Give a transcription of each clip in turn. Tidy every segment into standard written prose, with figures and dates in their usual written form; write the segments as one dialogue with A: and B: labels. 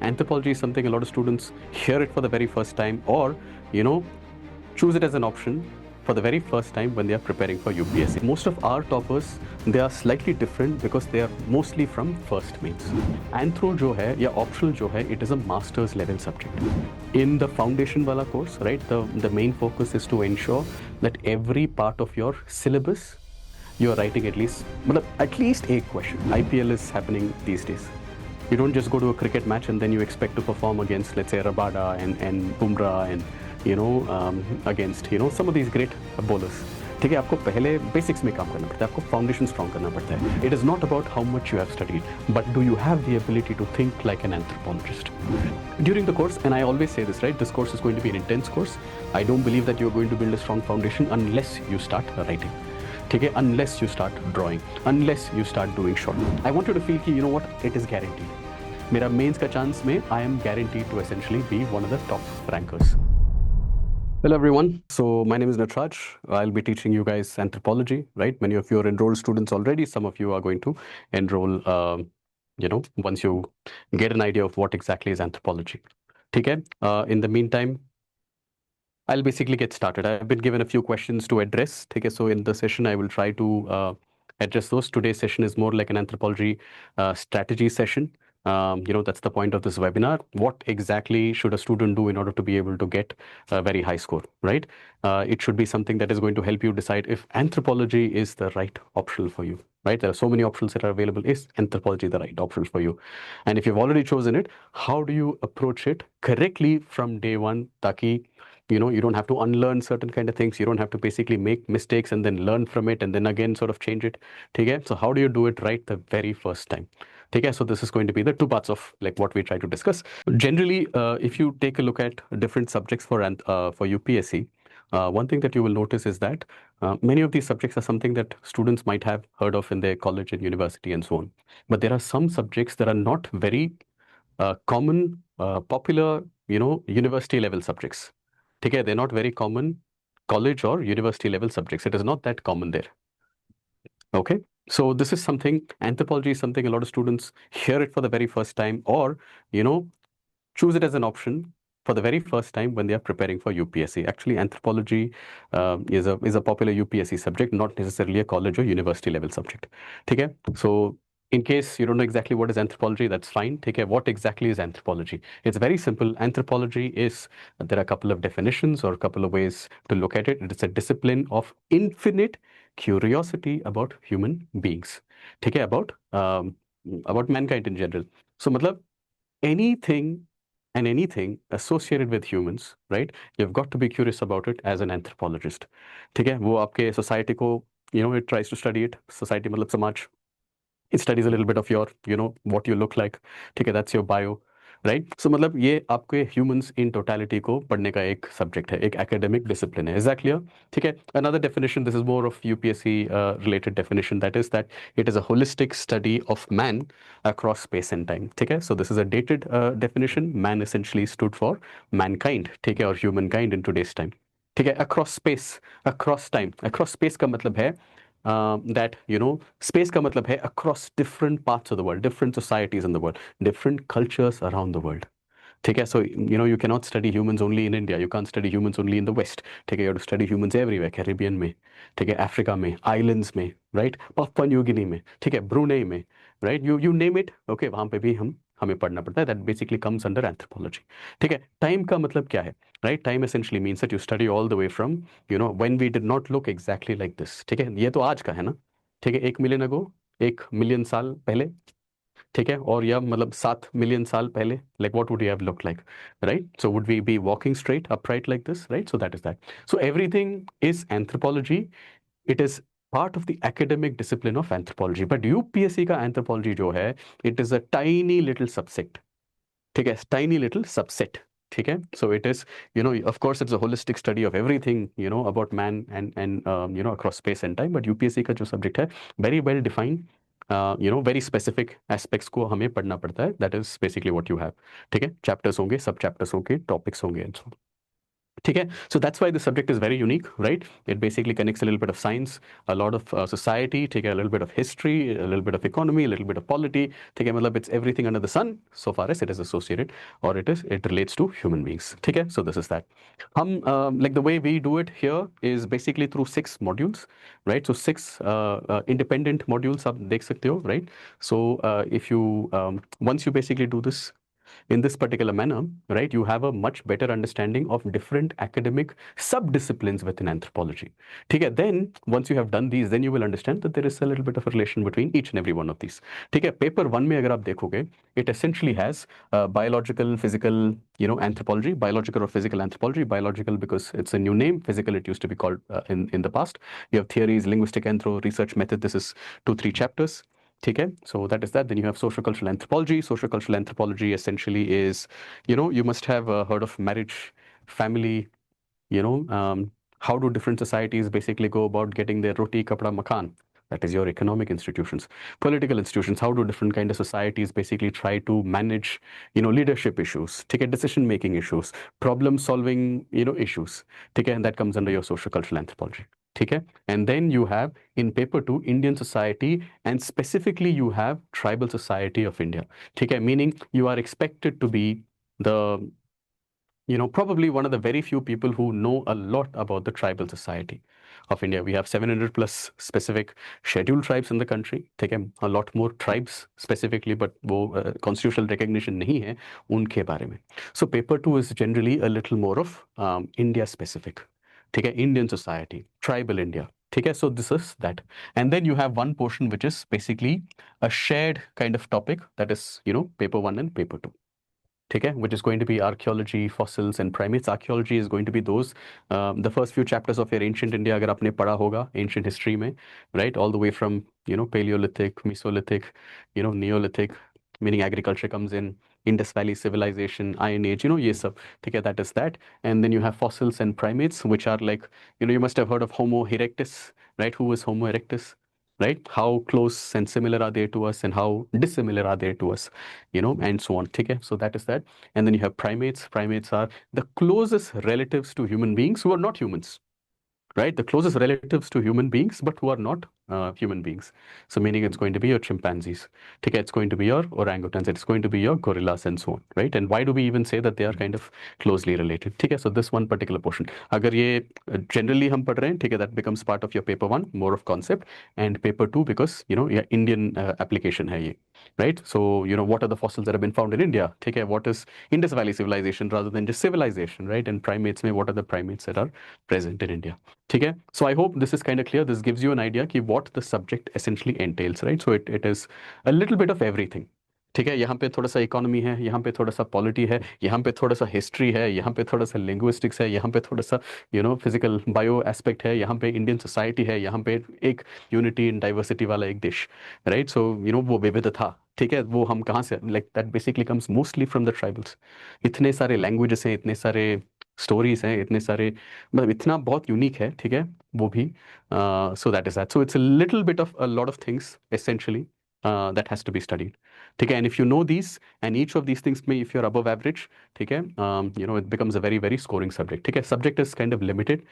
A: Anthropology is something a lot of students hear it for the very first time, or choose it as an option for the very first time when they are preparing for UPSC. Most of our toppers, they are slightly different because they are mostly from first mains. Anthro जो है या optional जो है, it is a master's level subject. In the foundation wala course, right, the main focus is to ensure that every part of your syllabus you are writing at least a question. IPL is happening these days. You don't just go to a cricket match and then you expect to perform against, let's say, Rabada and Bumrah and against some of these great bowlers. ठीक है, आपको पहले basics में काम करना पड़ता है, आपको फाउंडेशन स्ट्रॉन्ग करना पड़ता है. It is not about how much you have studied, but do you have the ability to think like an anthropologist during the course. And I always say this, right? This course is going to be an intense course. I don't believe that you're going to build a strong foundation unless you start writing. ठीक है, unless you start drawing, unless you start doing short. I want you to feel कि you know what, it is guaranteed. मेरा mains का chance में I am guaranteed to essentially be one of the top rankers. Hello everyone. So my name is Nataraj. I'll be teaching you guys anthropology, right? Many of you are enrolled students already. Some of you are going to enroll, once you get an idea of what exactly is anthropology. Okay. In the meantime, I'll basically get started. I've been given a few questions to address. Okay. So in the session, I will try to address those. Today's session is more like an anthropology strategy session. That's the point of this webinar. What exactly should a student do in order to be able to get a very high score, right? It should be something that is going to help you decide if anthropology is the right option for you, right? There are so many options that are available. Is anthropology the right option for you? And if you've already chosen it, how do you approach it correctly from day one, taki you don't have to unlearn certain kind of things. You don't have to basically make mistakes and then learn from it and then again sort of change it. Okay? So how do you do it right the very first time? Okay, so this is going to be the two parts of like what we try to discuss. Generally, if you take a look at different subjects for UPSC, one thing that you will notice is that many of these subjects are something that students might have heard of in their college and university and so on. But there are some subjects that are not very common, popular, university level subjects. Okay, they're not very common college or university level subjects. It is not that common there. Okay, so this is something, anthropology is something a lot of students hear it for the very first time, or choose it as an option for the very first time when they are preparing for UPSC. Actually, anthropology is a popular UPSC subject, not necessarily a college or university level subject. Okay, so in case you don't know exactly what is anthropology, that's fine. Take care. What exactly is anthropology? It's very simple. Anthropology is, there are a couple of definitions or a couple of ways to look at it. It is a discipline of infinite curiosity about human beings. Take care, about mankind in general. So, matlab, anything and anything associated with humans, right? You've got to be curious about it as an anthropologist. ठीक है, वो आपके society को, it tries to study it. Society मतलब समाज. It studies a little bit of your, what you look like. ठीक है, that's your bio, right? So मतलब ये आपके humans in totality को पढ़ने का एक subject है, एक academic discipline है. Is that clear? ठीक है. Another definition, this is more of UPSC related definition, that is that it is a holistic study of man across space and time. ठीक है. So this is a dated definition. Man essentially stood for mankind, ठीक है, or humankind in today's time. ठीक है. Across space, across time, across space का मतलब है that space का मतलब है across different parts of the world, different societies in the world, different cultures around the world. ठीक है, so you cannot study humans only in India, you can't study humans only in the West. ठीक है, you have to study humans everywhere, Caribbean में, ठीक है, Africa में, islands में, right, Papua New Guinea में, ठीक है, Brunei में, right, you name it, okay, वहाँ पे भी हमें पढ़ना पड़ता है. That basically comes under anthropology. ठीक है, time का मतलब क्या है, right? Time essentially means that you study all the way from when we did not look exactly like this. ठीक है, ये तो आज का है ना, ठीक है, 1 million ago, 1 million साल पहले, ठीक है, और या मतलब 7 million साल पहले, like what would you have looked like, right? So would we be walking straight, upright like this, right? So that is that. So everything is anthropology. It is part of the academic discipline of anthropology. But UPSC का anthropology जो है, it is a tiny little subset. ठीक है, tiny little subset. ठीक है, so it is, of course it's a holistic study of everything, about man and across space and time. But UPSC का जो subject है, very well defined, very specific aspects को हमें पढ़ना पड़ता है. That is basically what you have. ठीक है, chapters होंगे, sub chapters होंगे, topics होंगे and so on. ठीक है, so that's why the subject is very unique, right? It basically connects a little bit of science, a lot of society, ठीक है, a little bit of history, a little bit of economy, a little bit of polity, ठीक है, मतलब it's everything under the sun so far as it is associated or it relates to human beings, ठीक है? So this is that. हम like the way we do it here is basically through 6 modules, right? So 6 independent modules आप देख सकते हो, right? So if you once you basically do this in this particular manner, right, you have a much better understanding of different academic sub-disciplines within anthropology. ठीक है, then once you have done these, then you will understand that there is a little bit of a relation between each and every one of these. ठीक है, paper 1 में अगर आप देखोगे, it essentially has biological, physical, anthropology, biological or physical anthropology, biological because it's a new name, physical it used to be called in the past. You have theories, linguistic anthro, research method, this is 2-3 chapters. ठीक है, so that is that. Then you have social cultural anthropology. Social cultural anthropology essentially is, you must have heard of marriage, family, you know, how do different societies basically go about getting their roti, kapda, makan? That is your economic institutions. Political institutions, how do different kind of societies basically try to manage, leadership issues, take decision-making issues, problem-solving, issues. ठीक है, and that comes under your social cultural anthropology. ठीक है, and then you have in paper 2 Indian society and specifically you have tribal society of India. ठीक है, meaning you are expected to be the probably one of the very few people who know a lot about the tribal society of India. We have 700 plus specific scheduled tribes in the country. ठीक है, a lot more tribes specifically, but वो constitutional recognition नहीं है उनके बारे में. So paper 2 is generally a little more of India specific. ठीक है, Indian society, tribal India. ठीक है, so this is that. And then you have one portion which is basically a shared kind of topic that is, paper 1 and paper 2. ठीक है, which is going to be archaeology, fossils and primates. Archaeology is going to be those the first few chapters of your ancient India अगर आपने पढ़ा होगा ancient history में, right, all the way from Paleolithic, Mesolithic, Neolithic, meaning agriculture comes in, Indus Valley civilization, Iron Age, ये सब, ठीक है, that is that. And then you have fossils and primates, which are like, you must have heard of Homo erectus, right? Who is Homo erectus? Right? How close and similar are they to us and how dissimilar are they to us, and so on. Okay? So that is that. And then you have primates. Primates are the closest relatives to human beings who are not humans. Right? The closest relatives to human beings, but who are not human beings. So meaning it's going to be your chimpanzees. Okay, it's going to be your orangutans. It's going to be your gorillas and so on. Right? And why do we even say that they are kind of closely related? Okay, so this one particular portion. अगर ये generally हम पढ़ रहे हैं, ठीक है, that becomes part of your paper 1, more of concept, and paper 2 because yeah, Indian application है ये. Right? So what are the fossils that have been found in India? ठीक है, what is Indus Valley civilization rather than just civilization, right? And primates में what are the primates that are present in India? ठीक है, so I hope this is kind of clear. This gives you an idea कि what the subject essentially entails, right? So it is a little bit of everything. ठीक है, यहाँ पे थोड़ा सा economy है, यहाँ पे थोड़ा सा पॉलिटी है, यहाँ पे थोड़ा सा हिस्ट्री है, यहाँ पे थोड़ा सा लिंग्विस्टिक्स है, यहाँ पे थोड़ा सा फिजिकल बायो एस्पेक्ट है, यहाँ पे इंडियन सोसाइटी है, यहाँ पे एक यूनिटी इन डाइवर्सिटी वाला एक देश, राइट? सो वो विविधता, ठीक है, वो हम कहाँ से, like that basically comes mostly from the tribals. इतने सारे लैंग्वेजेस हैं, इतने सारे स्टोरीज हैं, इतने सारे, मतलब इतना बहुत यूनिक है, ठीक है, वो भी. सो that is that. So it's a little bit of a lot of things essentially that has to be studied. ठीक है, and if you know these and each of these things may, if you're above average, ठीक है, it becomes a very very scoring subject. ठीक है, subject is kind of limited,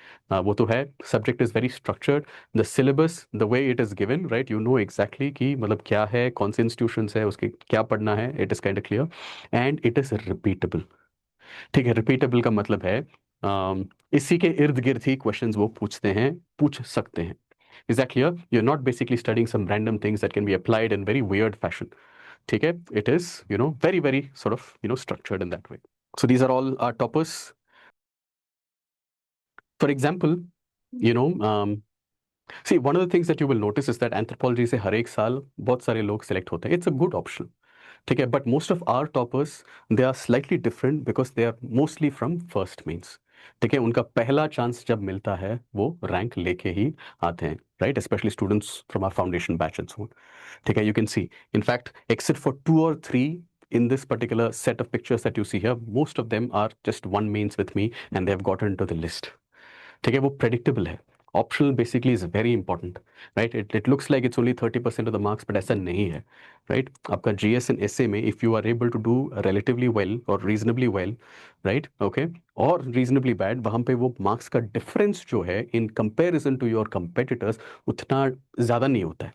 A: वो तो है, subject is very structured, the syllabus, the way it is given, right, you know exactly कि मतलब क्या है, कौन से institutions है, उसके क्या पढ़ना है, it is kind of clear and it is repeatable. ठीक है, रिपीटेबल का मतलब है इसी के इर्द गिर्द ही क्वेश्चंस वो पूछते हैं, पूछ सकते हैं. Is that clear? You're not basically studying some random things that can be applied in very weird fashion. ठीक है, it is very very sort of structured in that way. So these are all our toppers. For example, see, one of the things that you will notice is that anthropology से हर एक साल बहुत सारे लोग select होते हैं. It's a good option. ठीक है, but most of our toppers, they are slightly different because they are mostly from first means. ठीक है, उनका पहला चांस जब मिलता है वो रैंक लेके ही आते हैं, right? Specially students from our foundation batch and so on. ठीक है, you can see, in fact, except for 2 or 3 in this particular set of pictures that you see here, most of them are just one mains with me and they have gotten into the list. ठीक है, वो predictable है. Optional basically is very important, right? It looks like it's only 30% of the marks, but ऐसा नहीं है, right? आपका GS and SA में if you are able to do relatively well or reasonably well, right? Okay, और reasonably bad, वहाँ पे वो marks का difference जो है in comparison to your competitors उतना ज़्यादा नहीं होता है.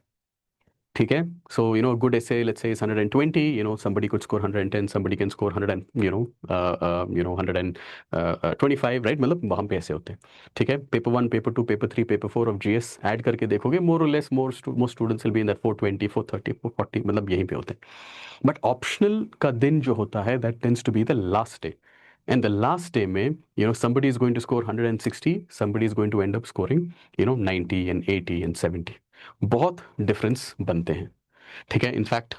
A: ठीक है. So good essay, let's say, is 120. Somebody could score 110, somebody can score 100 and 125, right? मतलब वहाँ पे ऐसे होते हैं. ठीक है. Paper 1, paper 2, paper 3, paper 4 of GS add करके देखोगे, मोर और less most students will be in that 420, 430, 440, मतलब यहीं पे होते हैं. बट ऑप्शनल का दिन जो होता है, that tends to be the last day. And the last day में, somebody is going to score 160, somebody is going to end up scoring, 90 and 80 and 70. बहुत डिफरेंस बनते हैं. ठीक है. In fact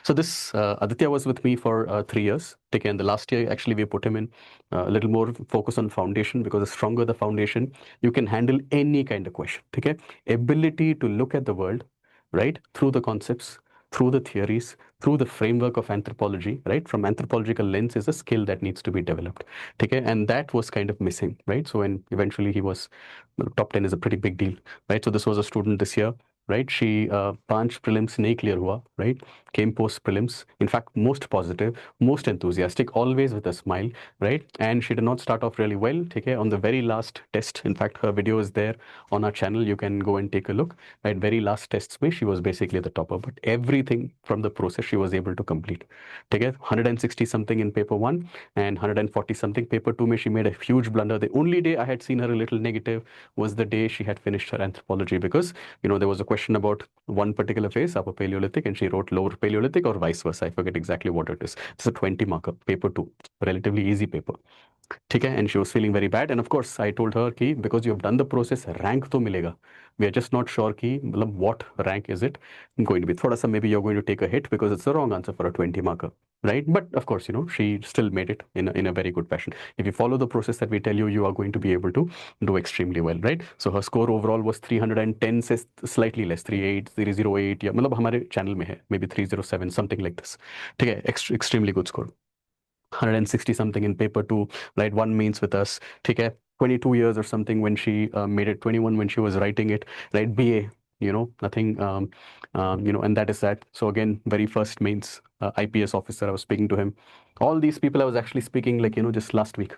A: so this Aditya was with me for 3 years. Okay, and the last year actually we put him in a little more focus on foundation, because the stronger the foundation, you can handle any kind of question. Okay, ability to look at the world, right, through the concepts, through the theories, through the framework of anthropology, right, from anthropological lens, is a skill that needs to be developed. Okay, and that was kind of missing, right? So when eventually he was, top 10 is a pretty big deal, right? So this was a student this year, right? She 5 prelims नहीं clear हुआ, right? Came post prelims, in fact most positive, most enthusiastic, always with a smile, right? And she did not start off really well. Okay, on the very last test, in fact her video is there on our channel, you can go and take a look, right? Very last tests में she was basically the topper, but everything from the process she was able to complete. Okay, 160 something in paper 1 and 140 something paper 2 में she made a huge blunder. The only day I had seen her a little negative was the day she had finished her anthropology, because there was a question about one particular phase, upper Paleolithic, and she wrote lower Paleolithic or vice versa. I forget exactly what it is. It's a 20 marker, paper 2, relatively easy paper. ठीक है. And she was feeling very bad, and of course I told her कि because you have done the process, rank तो मिलेगा. We are just not sure कि मतलब what rank is it going to be. थोड़ा सा maybe you're going to take a hit because it's the wrong answer for a 20 marker, right? But of course, she still made it in a very good fashion. If you follow the process that we tell you, you are going to be able to do extremely well, right? So her score overall was 310 से slightly less, 38, 308, या मतलब हमारे channel में है maybe 307, something like this. ठीक है. Extremely good score. 160 something in paper 2, right? One means with us, ठीक है. 22 years or something when she made it, 21 when she was writing it, right? BA, nothing, and that is that. So again, very first mains, IPS officer, I was speaking to him. All these people I was actually speaking, like, just last week,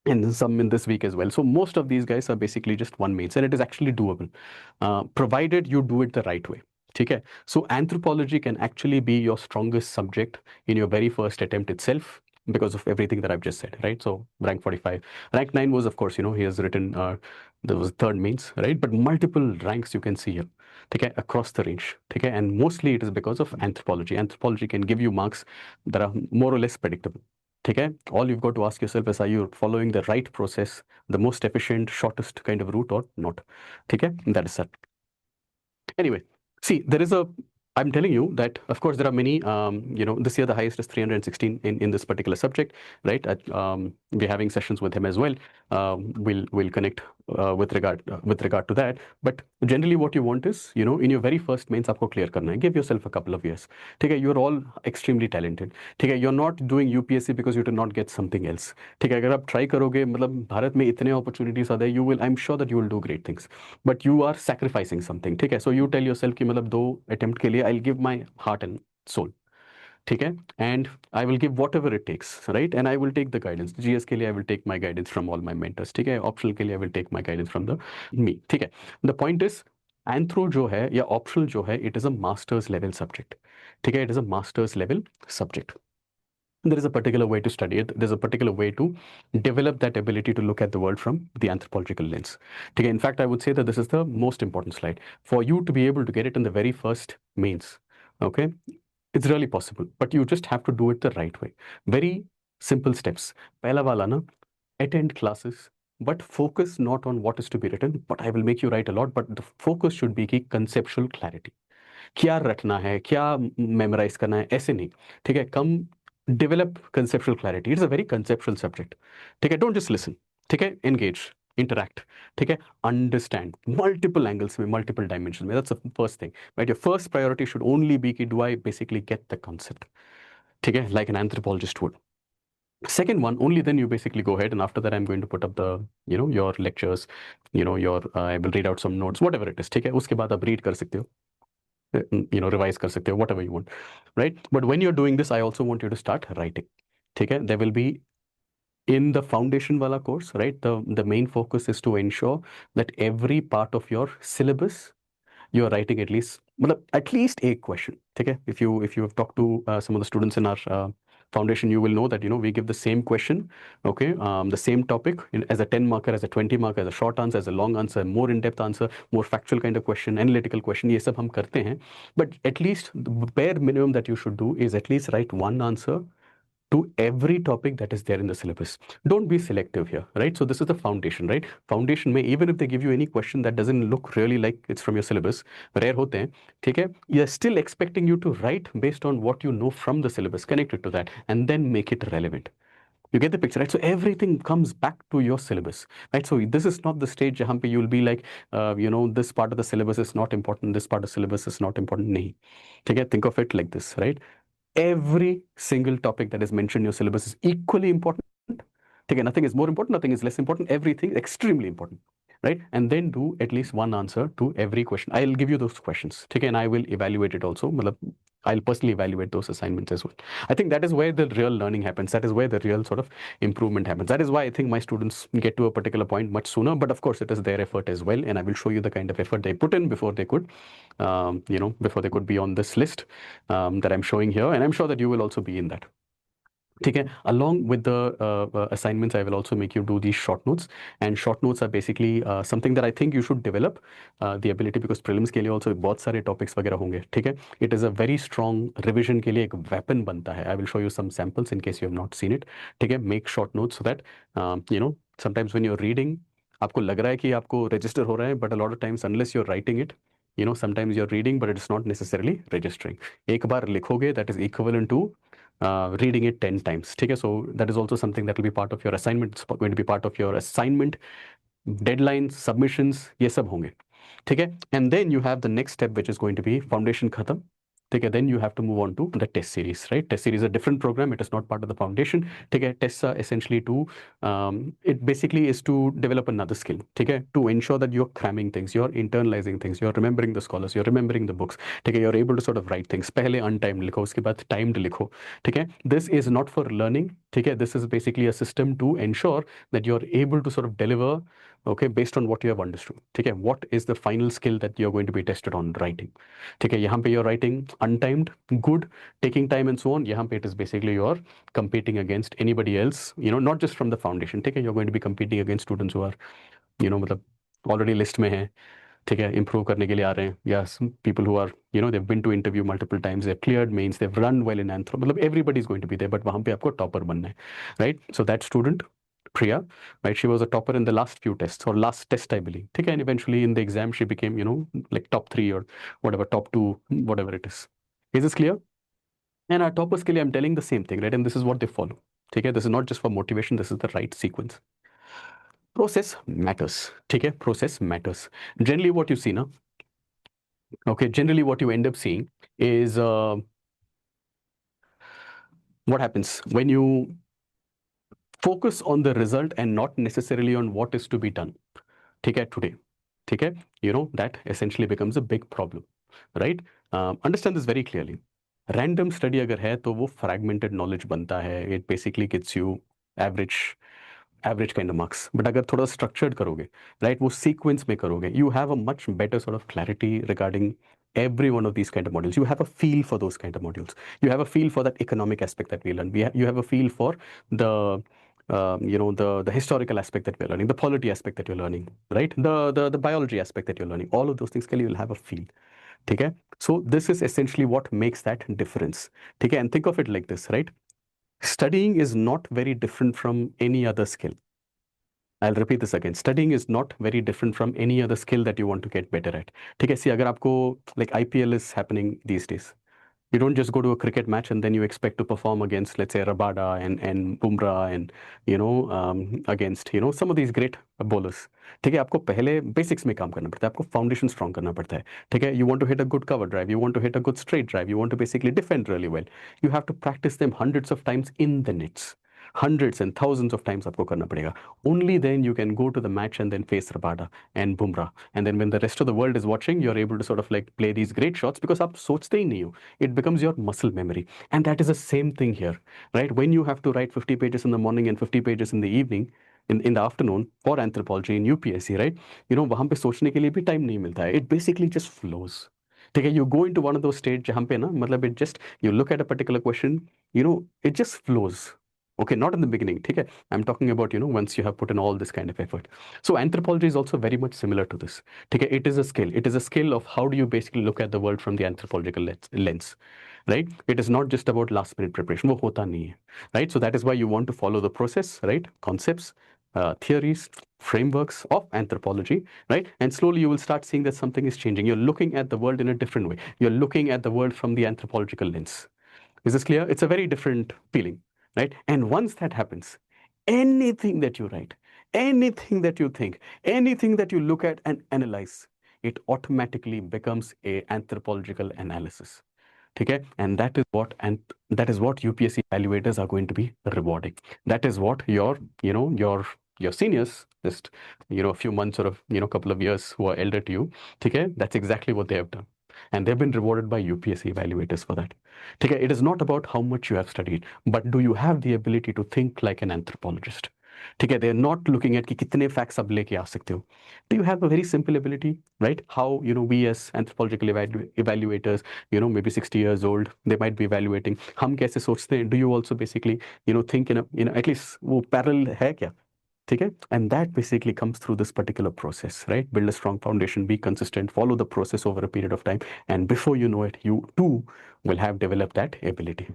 A: and some in this week as well. So most of these guys are basically just one mains, and it is actually doable, provided you do it the right way. Okay, so anthropology can actually be your strongest subject in your very first attempt itself, because of everything that I've just said, right? So rank 45, rank 9 was, of course, he has written, there was third mains, right? But multiple ranks you can see here, okay, across the range, okay, and mostly it is because of anthropology. Anthropology can give you marks that are more or less predictable. Okay, all you've got to ask yourself is, are you following the right process, the most efficient, shortest kind of route, or not? Okay, that is that. Anyway, see, I'm telling you that, of course, there are many, this year the highest is 316 in this particular subject, right? We're having sessions with him as well. We'll connect with regard to that. But generally what you want is, in your very first mains, आपको clear करना है. Give yourself a couple of years. ठीक है, you're all extremely talented. ठीक है, you're not doing UPSC because you did not get something else. ठीक है, अगर आप try करोगे, मतलब भारत में इतने opportunities are there, I'm sure that you will do great things. But you are sacrificing something. ठीक है, so you tell yourself कि मतलब 2 attempt के लिए I'll give my heart and soul. ठीक है, and I will give whatever it takes, right? And I will take the guidance. GS के लिए I will take my guidance from all my mentors. ठीक है, optional के लिए I will take my guidance from me. ठीक है, the point is, anthro जो है या optional जो है, it is a master's level subject. ठीक है, it is a master's level subject. There is a particular way to study it. There's a particular way to develop that ability to look at the world from the anthropological lens. Okay, in fact, I would say that this is the most important slide. For you to be able to get it in the very first mains, okay, it's really possible, but you just have to do it the right way. Very simple steps. Pehla wala na, attend classes, but focus not on what is to be written, but I will make you write a lot, but the focus should be की conceptual clarity. क्या रटना है, क्या memorise करना है, ऐसे नहीं. ठीक है, कम develop conceptual clarity. It's a very conceptual subject. ठीक है, don't just listen. ठीक है, engage, interact. ठीक है, understand multiple angles में, multiple dimensions में. That's the first thing, right? Your first priority should only be कि do I basically get the concept. ठीक है, like an anthropologist would. Second one, only then you basically go ahead, and after that I'm going to put up the, your lectures, your I will read out some notes, whatever it is, ठीक है, उसके बाद आप read कर सकते हो, revise कर सकते हो, whatever you want, right? But when you're doing this, I also want you to start writing, ठीक है? There will be in the foundation wala course, right? The main focus is to ensure that every part of your syllabus you are writing at least, मतलब at least a question, ठीक है? If you have talked to some of the students in our foundation, you will know that we give the same question, okay, the same topic as a 10 marker, as a 20 marker, as a short answer, as a long answer, more in-depth answer, more factual kind of question, analytical question, ये सब हम करते हैं. But at least the bare minimum that you should do is at least write one answer to every topic that is there in the syllabus. Don't be selective here, right? So this is the foundation, right? Foundation may, even if they give you any question that doesn't look really like it's from your syllabus, rare होते हैं, ठीक है? You're still expecting you to write based on what you know from the syllabus, connected to that, and then make it relevant. You get the picture, right? So everything comes back to your syllabus, right? So this is not the stage जहाँ पे you'll be like, this part of the syllabus is not important, this part of the syllabus is not important. नहीं, ठीक है? Think of it like this, right? Every single topic that is mentioned in your syllabus is equally important. Okay, nothing is more important, nothing is less important. Everything is extremely important, right? And then do at least one answer to every question. I'll give you those questions, okay, and I will evaluate it also. I'll personally evaluate those assignments as well. I think that is where the real learning happens. That is where the real sort of improvement happens. That is why I think my students get to a particular point much sooner. But of course, it is their effort as well, and I will show you the kind of effort they put in before they could, before they could be on this list that I'm showing here. And I'm sure that you will also be in that. Okay, along with the assignments, I will also make you do these short notes, and short notes are basically something that I think you should develop the ability, because prelims के लिए also बहुत सारे topics वगैरह होंगे, ठीक है? It is a very strong revision के लिए एक weapon बनता है. I will show you some samples in case you have not seen it, ठीक है? Make short notes so that sometimes when you're reading, आपको लग रहा है कि आपको register हो रहा है, but a lot of times unless you're writing it, sometimes you're reading but it's not necessarily registering. एक बार लिखोगे, that is equivalent to reading it 10 times. Okay, so that is also something that will be part of your assignment. It's going to be part of your assignment, deadlines, submissions, ये सब होंगे. ठीक है? And then you have the next step, which is going to be foundation खत्म. ठीक है? Then you have to move on to the test series, right? Test series is a different program. It is not part of the foundation. ठीक है? Tests are essentially it basically is to develop another skill. ठीक है? To ensure that you're cramming things, you're internalizing things, you're remembering the scholars, you're remembering the books. ठीक है? You're able to sort of write things. पहले untimed लिखो, उसके बाद timed लिखो. ठीक है? This is not for learning. ठीक है? This is basically a system to ensure that you're able to sort of deliver, okay, based on what you have understood. ठीक है? What is the final skill that you're going to be tested on writing? ठीक है? यहाँ पे you're writing untimed, good, taking time and so on. यहाँ पे it is basically you're competing against anybody else, not just from the foundation. ठीक है? You're going to be competing against students who are, मतलब already list में हैं, ठीक है, improve करने के लिए आ रहे हैं, या people who are, they've been to interview multiple times, they've cleared mains, they've run well in anthro, मतलब everybody is going to be there, but वहाँ पे आपको topper बनना है, right? So that student, Priya, right, she was a topper in the last few tests, or last test, I believe, ठीक है, and eventually in the exam she became, like top 3 or whatever, top 2, whatever it is. Is this clear? And our toppers के लिए I'm telling the same thing, right? And this is what they follow. ठीक है? This is not just for motivation, this is the right sequence. Process matters. ठीक है? Process matters. Generally what you see now, okay, generally what you end up seeing is what happens when you focus on the result and not necessarily on what is to be done. ठीक है? Today. ठीक है? That essentially becomes a big problem, right? Understand this very clearly. Random study अगर है तो वो fragmented knowledge बनता है. It basically gets you average kind of marks. But अगर थोड़ा structured करोगे, right, वो sequence में करोगे, you have a much better sort of clarity regarding every one of these kind of modules. You have a feel for those kind of modules. You have a feel for that economic aspect that we learn. You have a feel for the the historical aspect that we're learning, the polity aspect that you're learning, right? The biology aspect that you're learning. All of those things, Kelly, you'll have a feel. Okay? So this is essentially what makes that difference. Okay? And think of it like this, right? Studying is not very different from any other skill. I'll repeat this again. Studying is not very different from any other skill that you want to get better at. ठीक है? See, अगर आपको, like IPL is happening these days. You don't just go to a cricket match and then you expect to perform against, let's say, Rabada and Bumrah and, against, some of these great bowlers. ठीक है? आपको पहले basics में काम करना पड़ता है. आपको foundation strong करना पड़ता है. ठीक है? You want to hit a good cover drive. You want to hit a good straight drive. You want to basically defend really well. You have to practice them hundreds of times in the nets. hundreds and thousands of times आपको करना पड़ेगा. Only then you can go to the match and then face Rabada and Bumrah, and then when the rest of the world is watching, you're able to sort of like play these great shots because आप सोचते ही नहीं हो. It becomes your muscle memory, and that is the same thing here, right? When you have to write 50 pages in the morning and 50 pages in the evening, in the afternoon for anthropology in UPSC, right? वहाँ पे सोचने के लिए भी time नहीं मिलता है. It basically just flows. ठीक है, you go into one of those stage जहाँ पे ना मतलब it just you look at a particular question, it just flows. Okay, not in the beginning. ठीक है, I'm talking about once you have put in all this kind of effort. So anthropology is also very much similar to this. ठीक है, it is a skill. It is a skill of how do you basically look at the world from the anthropological lens. Right? It is not just about last minute preparation. वो होता नहीं है. Right? So that is why you want to follow the process, right? Concepts, theories, frameworks of anthropology, right? And slowly you will start seeing that something is changing. You're looking at the world in a different way. You're looking at the world from the anthropological lens. Is this clear? It's a very different feeling, right? And once that happens, anything that you write, anything that you think, anything that you look at and analyze, it automatically becomes a anthropological analysis. Okay, and that is what UPSC evaluators are going to be rewarding. That is what your seniors, just a few months or a couple of years who are elder to you, okay, that's exactly what they have done, and they've been rewarded by UPSC evaluators for that. Okay, it is not about how much you have studied, but do you have the ability to think like an anthropologist? ठीक है, they are not looking at कि कितने facts आप लेके आ सकते हो. Do you have a very simple ability, right? How we as anthropological evaluators, maybe 60 years old, they might be evaluating. हम कैसे सोचते हैं? Do you also basically think in a at least वो parallel है क्या? ठीक है, and that basically comes through this particular process, right? Build a strong foundation, be consistent, follow the process over a period of time, and before you know it, you too will have developed that ability.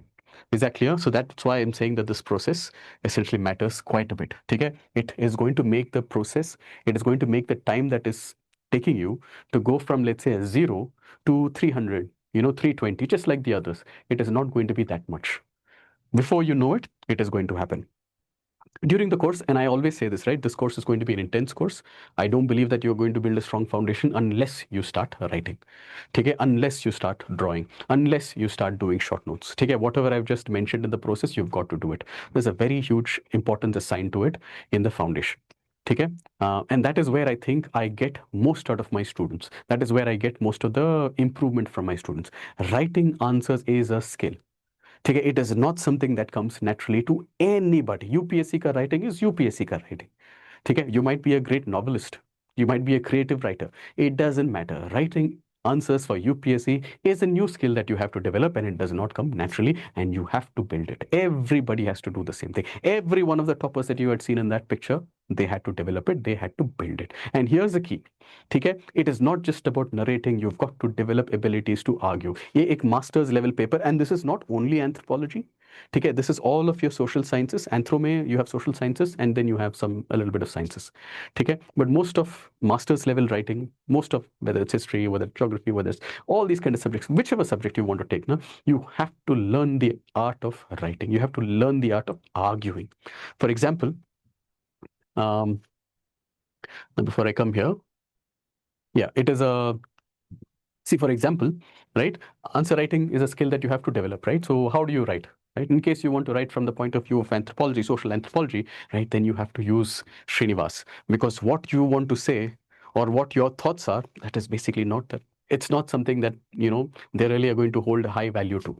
A: Is that clear? So that's why I'm saying that this process essentially matters quite a bit. Okay? It is going to make the process, it is going to make the time that is taking you to go from, let's say, 0 to 300, 320, just like the others. It is not going to be that much. Before you know it, it is going to happen. During the course, and I always say this, right? This course is going to be an intense course. I don't believe that you're going to build a strong foundation unless you start writing. Okay? Unless you start drawing, unless you start doing short notes. Okay? Whatever I've just mentioned in the process, you've got to do it. There's a very huge importance assigned to it in the foundation. Okay? And that is where I think I get most out of my students. That is where I get most of the improvement from my students. Writing answers is a skill. ठीक है, it is not something that comes naturally to anybody. UPSC का writing is UPSC का writing. ठीक है, you might be a great novelist, you might be a creative writer, it doesn't matter. Writing answers for UPSC is a new skill that you have to develop, and it does not come naturally, and you have to build it. Everybody has to do the same thing. Every one of the toppers that you had seen in that picture, they had to develop it, they had to build it. And here's the key. ठीक है, it is not just about narrating, you've got to develop abilities to argue. ये एक master's level paper, and this is not only anthropology. ठीक है, this is all of your social sciences. Anthro में you have social sciences, and then you have a little bit of sciences. ठीक है, but most of master's level writing, most of whether it's history, whether it's geography, whether it's all these kind of subjects, whichever subject you want to take, you have to learn the art of writing. You have to learn the art of arguing. For example, before I come here, yeah, it is a, see, for example, right, answer writing is a skill that you have to develop, right? So how do you write? Right? In case you want to write from the point of view of anthropology, social anthropology, right, then you have to use Srinivas, because what you want to say or what your thoughts are, that is basically not that. It's not something that, they really are going to hold a high value to.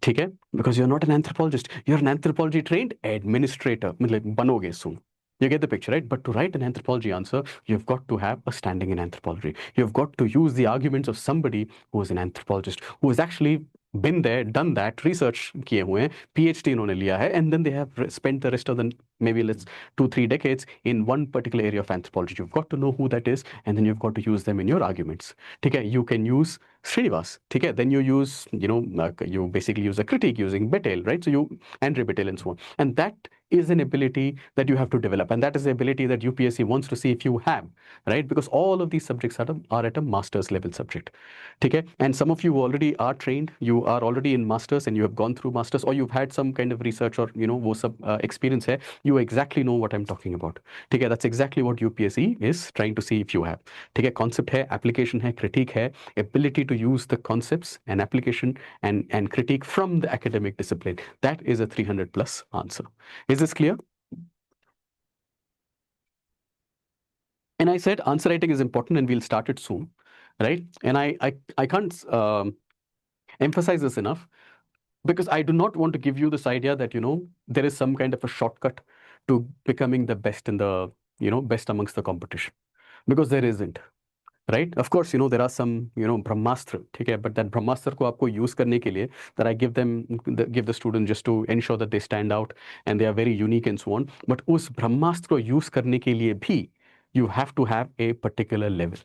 A: ठीक है? Because you're not an anthropologist. You're an anthropology trained administrator. मतलब बनोगे soon. You get the picture, right? But to write an anthropology answer, you've got to have a standing in anthropology. You've got to use the arguments of somebody who is an anthropologist, who has actually been there, done that, research किए हुए हैं, PhD इन्होंने लिया है, and then they have spent the rest of the maybe 2-3 decades in one particular area of anthropology. You've got to know who that is, and then you've got to use them in your arguments. ठीक है? You can use Srinivas. ठीक है? Then you use, you basically use a critique using Betel, right? So and Rebettel and so on. And that is an ability that you have to develop, and that is the ability that UPSC wants to see if you have, right? Because all of these subjects are at a master's level subject. Okay, and some of you already are trained, you are already in masters and you have gone through masters, or you've had some kind of research or वो सब experience है, you exactly know what I'm talking about. ठीक है, that's exactly what UPSC is trying to see if you have. ठीक है, concept है, application है, critique है, ability to use the concepts and application and critique from the academic discipline. That is a 300 plus answer. Is this clear? And I said answer writing is important and we'll start it soon, right? And I can't emphasize this enough, because I do not want to give you this idea that, there is some kind of a shortcut to becoming the best in the, best amongst the competition, because there isn't. Right? Of course, there are some, brahmastra, ठीक है? But that brahmastra को आपको use करने के लिए, that I give the student just to ensure that they stand out and they are very unique and so on. But उस brahmastra को use करने के लिए भी, you have to have a particular level.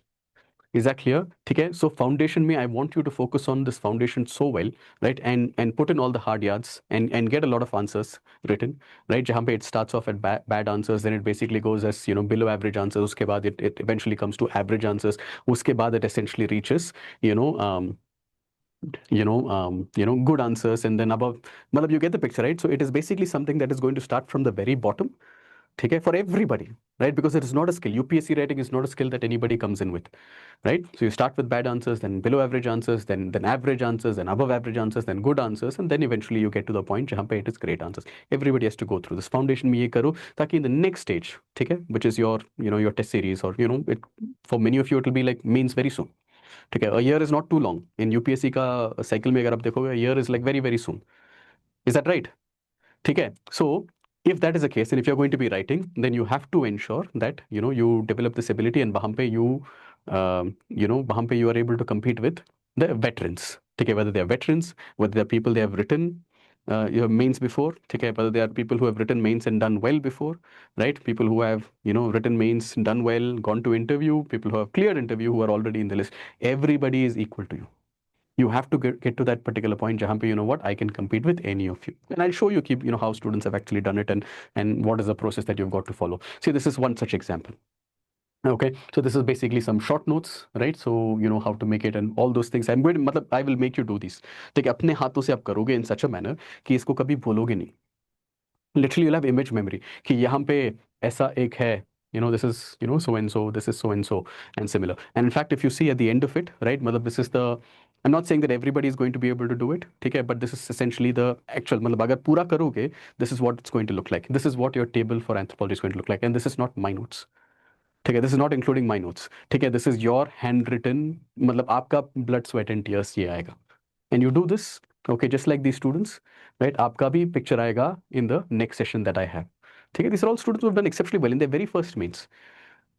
A: Is that clear? Okay, so foundation में I want you to focus on this foundation so well, right? And put in all the hard yards and get a lot of answers written, right? जहाँ पे it starts off at bad answers, then it basically goes as below average answers. उसके बाद it eventually comes to average answers. उसके बाद it essentially reaches good answers, and then above. मतलब you get the picture, right? So it is basically something that is going to start from the very bottom. Okay, for everybody, right? Because it is not a skill. UPSC writing is not a skill that anybody comes in with, right? So you start with bad answers, then below average answers, then average answers, then above average answers, then good answers, and then eventually you get to the point जहाँ पे it is great answers. Everybody has to go through this foundation में ये करो, ताकि in the next stage, ठीक है, which is your your test series, or it, for many of you it will be like means very soon. ठीक है, a year is not too long in UPSC का cycle में अगर आप देखोगे, a year is like very very soon. Is that right? Okay, so if that is the case, and if you're going to be writing, then you have to ensure that you develop this ability, and वहाँ पे वहाँ पे you are able to compete with the veterans. Okay, whether they are veterans, whether they are people they have written mains before. Okay, whether they are people who have written mains and done well before, right? People who have written mains, done well, gone to interview, people who have cleared interview, who are already in the list. Everybody is equal to you. You have to get to that particular point jahan pe, I can compete with any of you, and I'll show you how students have actually done it, and what is the process that you've got to follow. See, this is one such example. Okay, so this is basically some short notes, right? So how to make it and all those things. I will make you do these. ठीक है, अपने हाथों से आप करोगे in such a manner कि इसको कभी भूलोगे नहीं. Literally you'll have image memory कि यहाँ पे ऐसा एक है, this is so and so, this is so and similar. And in fact, if you see at the end of it, right, मतलब this is the, I'm not saying that everybody is going to be able to do it, ठीक है, but this is essentially the actual, मतलब अगर पूरा करोगे, this is what it's going to look like. This is what your table for anthropology is going to look like, and this is not my notes. ठीक है, this is not including my notes. ठीक है, this is your handwritten, मतलब आपका blood, sweat and tears ये आएगा. And you do this, okay, just like these students, right? आपका भी picture आएगा in the next session that I have. ठीक है, these are all students who have done exceptionally well in their very first mains.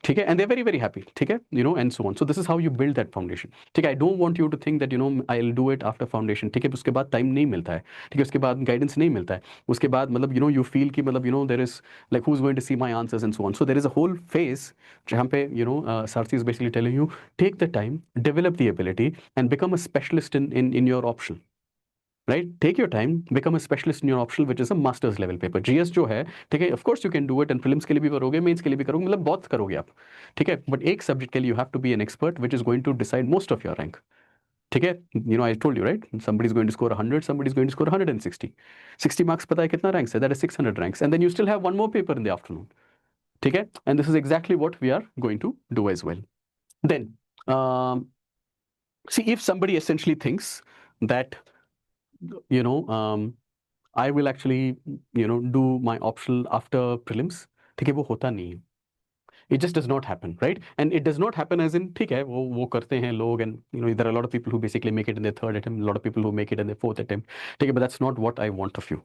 A: ठीक है, and they're very very happy. ठीक है, and so on. So this is how you build that foundation. ठीक है, I don't want you to think that I'll do it after foundation. ठीक है, उसके बाद time नहीं मिलता है. ठीक है, उसके बाद guidance नहीं मिलता है. उसके बाद मतलब you feel कि मतलब there is like who's going to see my answers and so on. So there is a whole phase जहाँ पे Sarrthi is basically telling you, take the time, develop the ability, and become a specialist in your optional. Right, take your time, become a specialist in your optional, which is a master's level paper. GS जो है, ठीक है, of course you can do it, and prelims के लिए भी करोगे, mains के लिए भी करोगे, मतलब बहुत करोगे आप, ठीक है, but एक subject के लिए you have to be an expert, which is going to decide most of your rank. ठीक है, I told you, right, somebody is going to score 100, somebody is going to score 160. 60 marks पता है कितना ranks है? That is 600 ranks, and then you still have one more paper in the afternoon. ठीक है, and this is exactly what we are going to do as well. Then see, if somebody essentially thinks that I will actually, do my optional after prelims. ठीक है, वो होता नहीं है. It just does not happen, right? And it does not happen as in, ठीक है, वो करते हैं लोग, and there are a lot of people who basically make it in their third attempt, a lot of people who make it in their fourth attempt. ठीक है, but that's not what I want of you.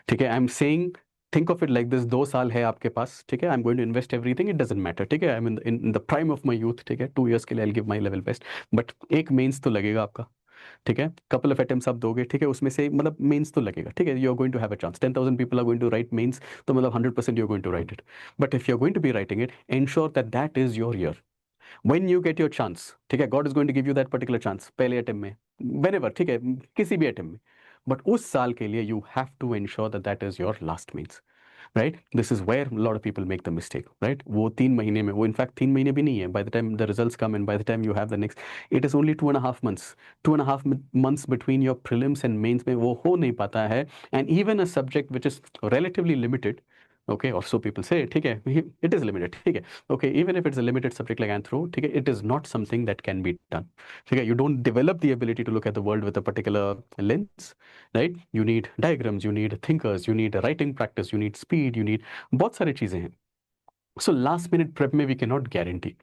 A: ठीक है, I'm saying, think of it like this: 2 साल है आपके पास, ठीक है, I'm going to invest everything. It doesn't matter, ठीक है, I'm in the prime of my youth, ठीक है, 2 years के लिए I'll give my level best, but एक मेंस तो लगेगा आपका. ठीक है, कपल ऑफ अटेम्प्ट्स आप दोगे, ठीक है, उसमें से मतलब मेंस तो लगेगा, ठीक है, you are going to have a chance. 10,000 people are going to write mains, तो मतलब 100% you are going to write it. But if you are going to be writing it, ensure that that is your year. When you get your chance, ठीक है, god is going to give you that particular chance, पहले attempt में, whenever, ठीक है, किसी भी attempt में, but उस साल के लिए you have to ensure that that is your last mains. Right, this is where lot of people make the mistake, right. वो 3 महीने में, वो इनफैक्ट 3 महीने भी नहीं है, by the time the results come and by the time you have the next, it is only 2.5 months, 2.5 months between your prelims and mains में वो हो नहीं पाता है। And even a subject which is relatively limited, okay, or so people say, ठीक है, it is limited, ठीक है, okay, even if it's a limited subject like anthro, ठीक है, it is not something that can be done, ठीक है, you don't develop the ability to look at the world with a particular lens, right, you need diagrams, you need thinkers, you need writing practice, you need speed, you need बहुत सारी चीजें हैं। So last minute prep में we cannot guarantee.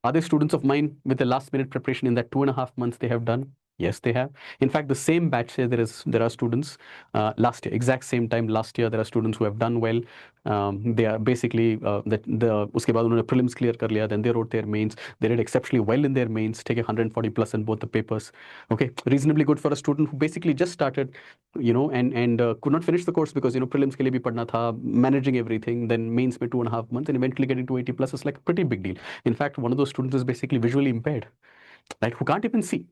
A: Are there students of mine with the last minute preparation in that 2.5 months they have done? Yes, they have. In fact, the same batch say there are students last year, exact same time last year, there are students who have done well. They are basically that the उसके बाद उन्होंने prelims clear कर लिया, then they wrote their mains. They did exceptionally well in their mains, take 140 plus in both the papers. Okay, reasonably good for a student who basically just started, and could not finish the course because prelims के लिए भी पढ़ना था, managing everything, then mains में 2.5 months, and eventually getting to 80 plus is like a pretty big deal. In fact, one of those students is basically visually impaired, right, who can't even see.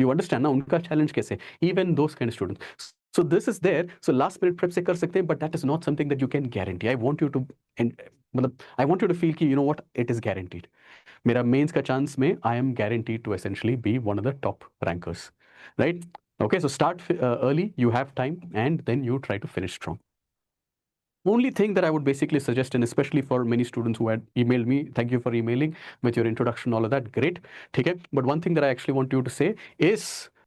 A: You understand ना उनका challenge कैसे? Even those kind of students. So this is there. So last minute prep से कर सकते हैं, but that is not something that you can guarantee. I want you to, and मतलब I want you to feel कि you know what, it is guaranteed. मेरा mains का chance में I am guaranteed to essentially be one of the top rankers, right? Okay, so start early, you have time, and then you try to finish strong. Only thing that I would basically suggest, and especially for many students who had emailed me, thank you for emailing with your introduction, all of that, great. Okay, but one thing that I actually want you to say is,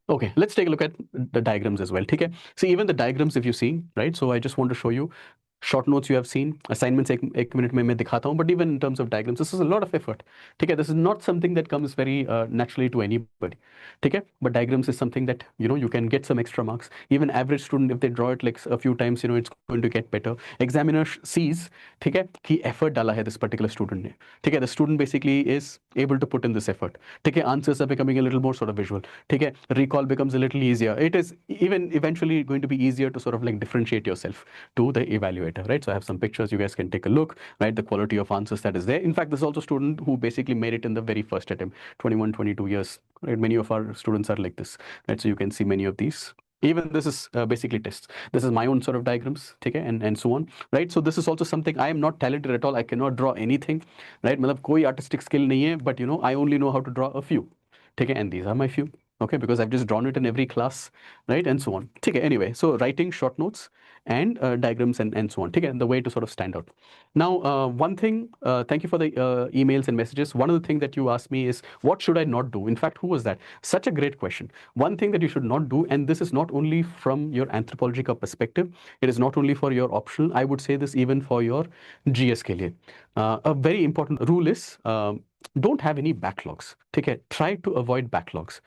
A: okay, let's take a look at the diagrams as well. Okay, so even the diagrams, if you see, right? So I just want to show you short notes you have seen, assignments एक minute में मैं दिखाता हूँ, but even in terms of diagrams, this is a lot of effort. ठीक है, this is not something that comes very naturally to anybody. ठीक है, but diagrams is something that you can get some extra marks. Even average student, if they draw it like a few times, it's going to get better. Examiner sees, ठीक है, कि effort डाला है this particular student ने. ठीक है, the student basically is able to put in this effort. ठीक है, answers are becoming a little more sort of visual. ठीक है, recall becomes a little easier. It is even eventually going to be easier to sort of like differentiate yourself to the evaluator, right? So I have some pictures, you guys can take a look, right? The quality of answers that is there. In fact, this is also a student who basically made it in the very first attempt, 21, 22 years, right? Many of our students are like this, right? So you can see many of these. Even this is basically tests. This is my own sort of diagrams, okay, and so on, right? So this is also something I am not talented at all. I cannot draw anything, right? मतलब कोई artistic skill नहीं है, but I only know how to draw a few, okay, and these are my few. Okay, because I've just drawn it in every class, right, and so on. Okay, anyway, so writing short notes and diagrams and so on. Okay, and the way to sort of stand out. Now, one thing, thank you for the emails and messages. One of the things that you asked me is, what should I not do? In fact, who was that? Such a great question. One thing that you should not do, and this is not only from your anthropology ka perspective, it is not only for your optional, I would say this even for your GS के लिए. A very important rule is, don't have any backlogs. Okay, try to avoid backlogs.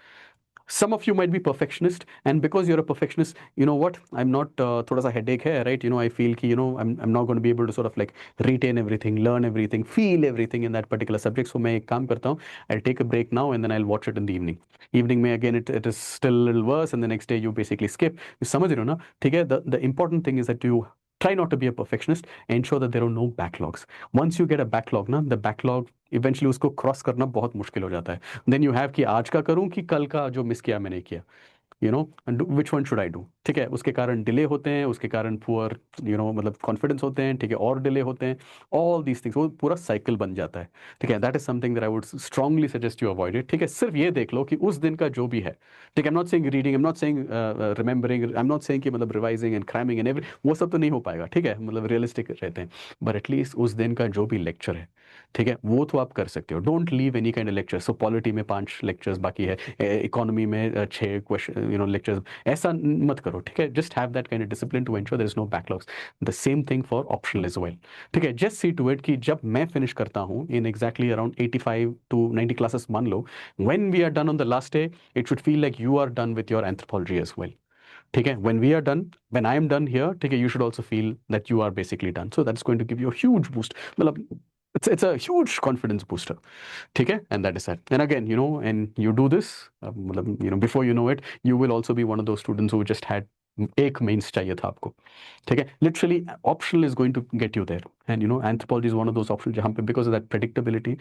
A: Some of you might be perfectionist, and because you're a perfectionist, you know what, I'm not thoda sa headache hai, right? I feel ki I'm not going to be able to sort of like retain everything, learn everything, feel everything in that particular subject. So मैं एक काम करता हूँ, I'll take a break now and then I'll watch it in the evening में again it is still a little worse, and the next day you basically skip. You समझ रहे हो ना? ठीक है, the important thing is that you try not to be a perfectionist, ensure that there are no backlogs. Once you get a backlog ना, the backlog eventually उसको cross करना बहुत मुश्किल हो जाता है. Then you have कि आज का करूं कि कल का जो मिस किया मैंने किया, which one should I do. ठीक है, उसके कारण डिले होते हैं, उसके कारण पुअर मतलब कॉन्फिडेंस होते हैं, ठीक है, और डिले होते हैं, ऑल दीज थिंग्स, वो पूरा साइकिल बन जाता है. ठीक है, that is something that I would strongly suggest you avoid it. ठीक है, सिर्फ ये देख लो कि उस दिन का जो भी है, ठीक है, I am not saying reading, I am not saying remembering, I am not saying कि मतलब revising and cramming and every, वो सब तो नहीं हो पाएगा. ठीक है, मतलब रियलिस्टिक रहते हैं, बट एटलीस्ट उस दिन का जो भी लेक्चर है, ठीक है, वो तो आप कर सकते हो. Don't leave any kind of lecture. So polity में 5 लेक्चर्स बाकी है, इकोनॉमी में 6 क्वेश्चन लेक्चर्स, ऐसा मत करो. ठीक है, just have that kind of discipline to ensure there is no backlogs. The same thing for optional as well. ठीक है, जस्ट सी टू इट कि जब मैं फिनिश करता हूँ in exactly around 85 to 90 classes, मान लो, when we are done on the last day, it should feel like you are done with your anthropology as well. ठीक है, when we are done, when I am done here, ठीक है, you should also feel that you are basically done. So that's going to give you a huge boost. मतलब it's a huge confidence booster. ठीक है, and that is that. And again, and you do this, मतलब before you know it, you will also be one of those students who just had एक mains चाहिए था आपको. ठीक है, literally optional is going to get you there, and anthropology is one of those optional जहां पे because of that predictability,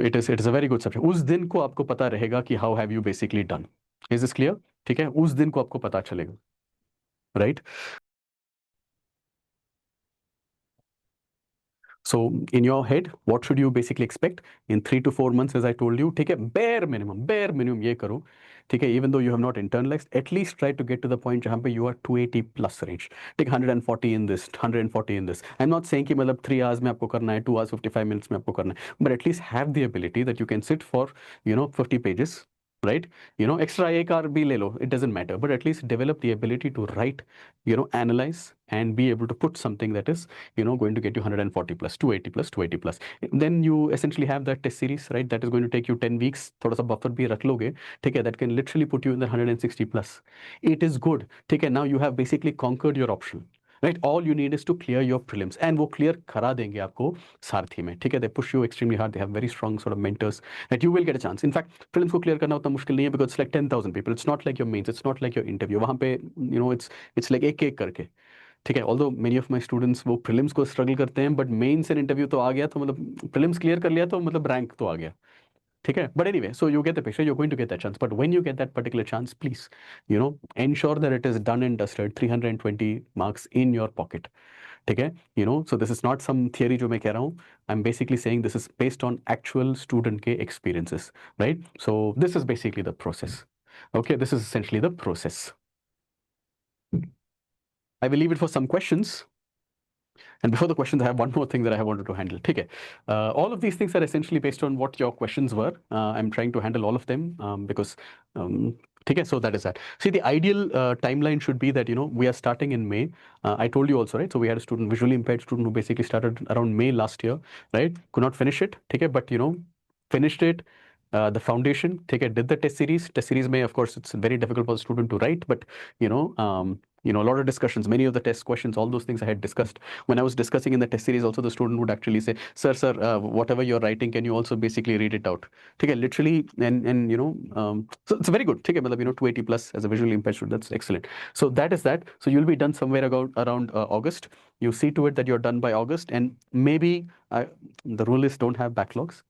A: it is a very good subject. उस दिन को आपको पता रहेगा कि how have you basically done. Is this clear? ठीक है, उस दिन को आपको पता चलेगा, right? So in your head, what should you basically expect in 3 to 4 months? As I told you, take a bare minimum ये करो, ठीक है? Even though you have not internalized, at least try to get to the point जहाँ पे you are 280 plus range. Take 140 in this, 140 in this. I'm not saying कि मतलब 3 hours में आपको करना है, 2 hours 55 minutes में आपको करना है, but at least have the ability that you can sit for 50 pages, right? Extra एक hour भी ले लो, it doesn't matter, but at least develop the ability to write, analyze and be able to put something that is going to get you 140 plus 280 plus 280 plus. Then you essentially have that test series, right? That is going to take you 10 weeks. थोड़ा सा buffer भी रख लोगे, ठीक है? That can literally put you in the 160 plus. It is good, ठीक है? Now you have basically conquered your optional, right? All you need is to clear your prelims, and वो clear करा देंगे आपको सारथी में, ठीक है? They push you extremely hard. They have very strong sort of mentors that you will get a chance. In fact, prelims को clear करना उतना मुश्किल नहीं है, because it's like 10,000 people. It's not like your mains. It's not like your interview. वहाँ पे it's like एक एक करके, ठीक है? Although many of my students वो प्रीलिम्स को स्ट्रगल करते हैं, बट मेंस एंड इंटरव्यू तो आ गया, तो मतलब प्रीलिम्स क्लियर कर लिया तो मतलब रैंक तो आ गया, ठीक है? But anyway, so you get the picture, you going to get that chance, but when you get that particular chance, please ensure that it is done and dusted, 320 marks in your pocket, ठीक है? So this is not some theory जो मैं कह रहा हूँ, I am basically saying this is based on actual student के experiences, right? So this is basically the process. Okay, this is essentially the process. I will leave it for some questions. And before the questions, I have one more thing that I have wanted to handle. Okay. All of these things are essentially based on what your questions were. I'm trying to handle all of them because, okay, so that is that. See, the ideal timeline should be that, we are starting in May. I told you also, right? So we had a student, visually impaired student, who basically started around May last year, right? Could not finish it, okay, but, finished it. The foundation, take it, did the test series. Test series may, of course, it's very difficult for the student to write, but, a lot of discussions, many of the test questions, all those things I had discussed. When I was discussing in the test series also, the student would actually say, sir, whatever you're writing, can you also basically read it out? Okay, literally, and so it's very good. Okay, 280 plus as a visually impaired student, that's excellent. So that is that. So you'll be done somewhere around August. You see to it that you're done by August, and maybe the rule is don't have backlogs.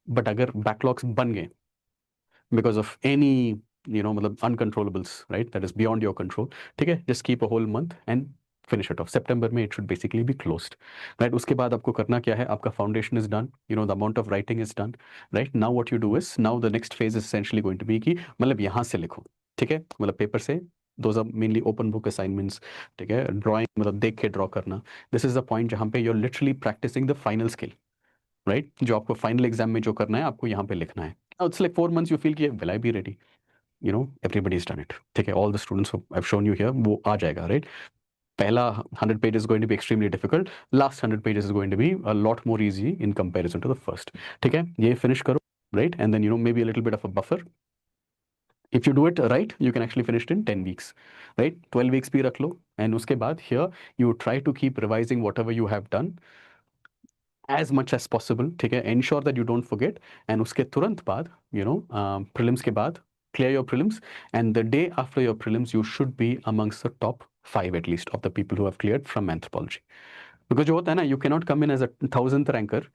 A: But अगर backlogs बन गए because of any मतलब uncontrollables, right? That is beyond your control. ठीक है? Just keep a whole month and finish it off. September में it should basically be closed, right? उसके बाद आपको करना क्या है? आपका foundation is done. The amount of writing is done, right? Now what you do is, now the next phase is essentially going to be कि मतलब यहाँ से लिखो, ठीक है? मतलब पेपर से, those are mainly open book assignments, ठीक है? Drawing मतलब देख के draw करना. This is the point जहाँ पे you're literally practicing the final skill, right? जो आपको फाइनल एग्जाम में जो करना है, आपको यहाँ पे लिखना है. It's like 4 months you feel कि will I be ready, everybody is done it, ठीक है? All the students I have shown you here, वो आ जाएगा, राइट? पहला 100 pages is going to be extremely difficult. Last 100 pages is going to be a lot more easy in comparison to the first. ठीक है? ये finish करो, right? And then maybe a little bit of a buffer. If you do it right, you can actually finish it in 10 weeks, right? 12 weeks भी रख लो, and उसके बाद here you try to keep revising whatever you have done as much as possible, ठीक है? Ensure that you don't forget, and उसके तुरंत बाद, prelims के बाद, clear your prelims, and the day after your prelims, you should be amongst the top 5 at least of the people who have cleared from anthropology. Because जो होता है ना, you cannot come in as a 1000th ranker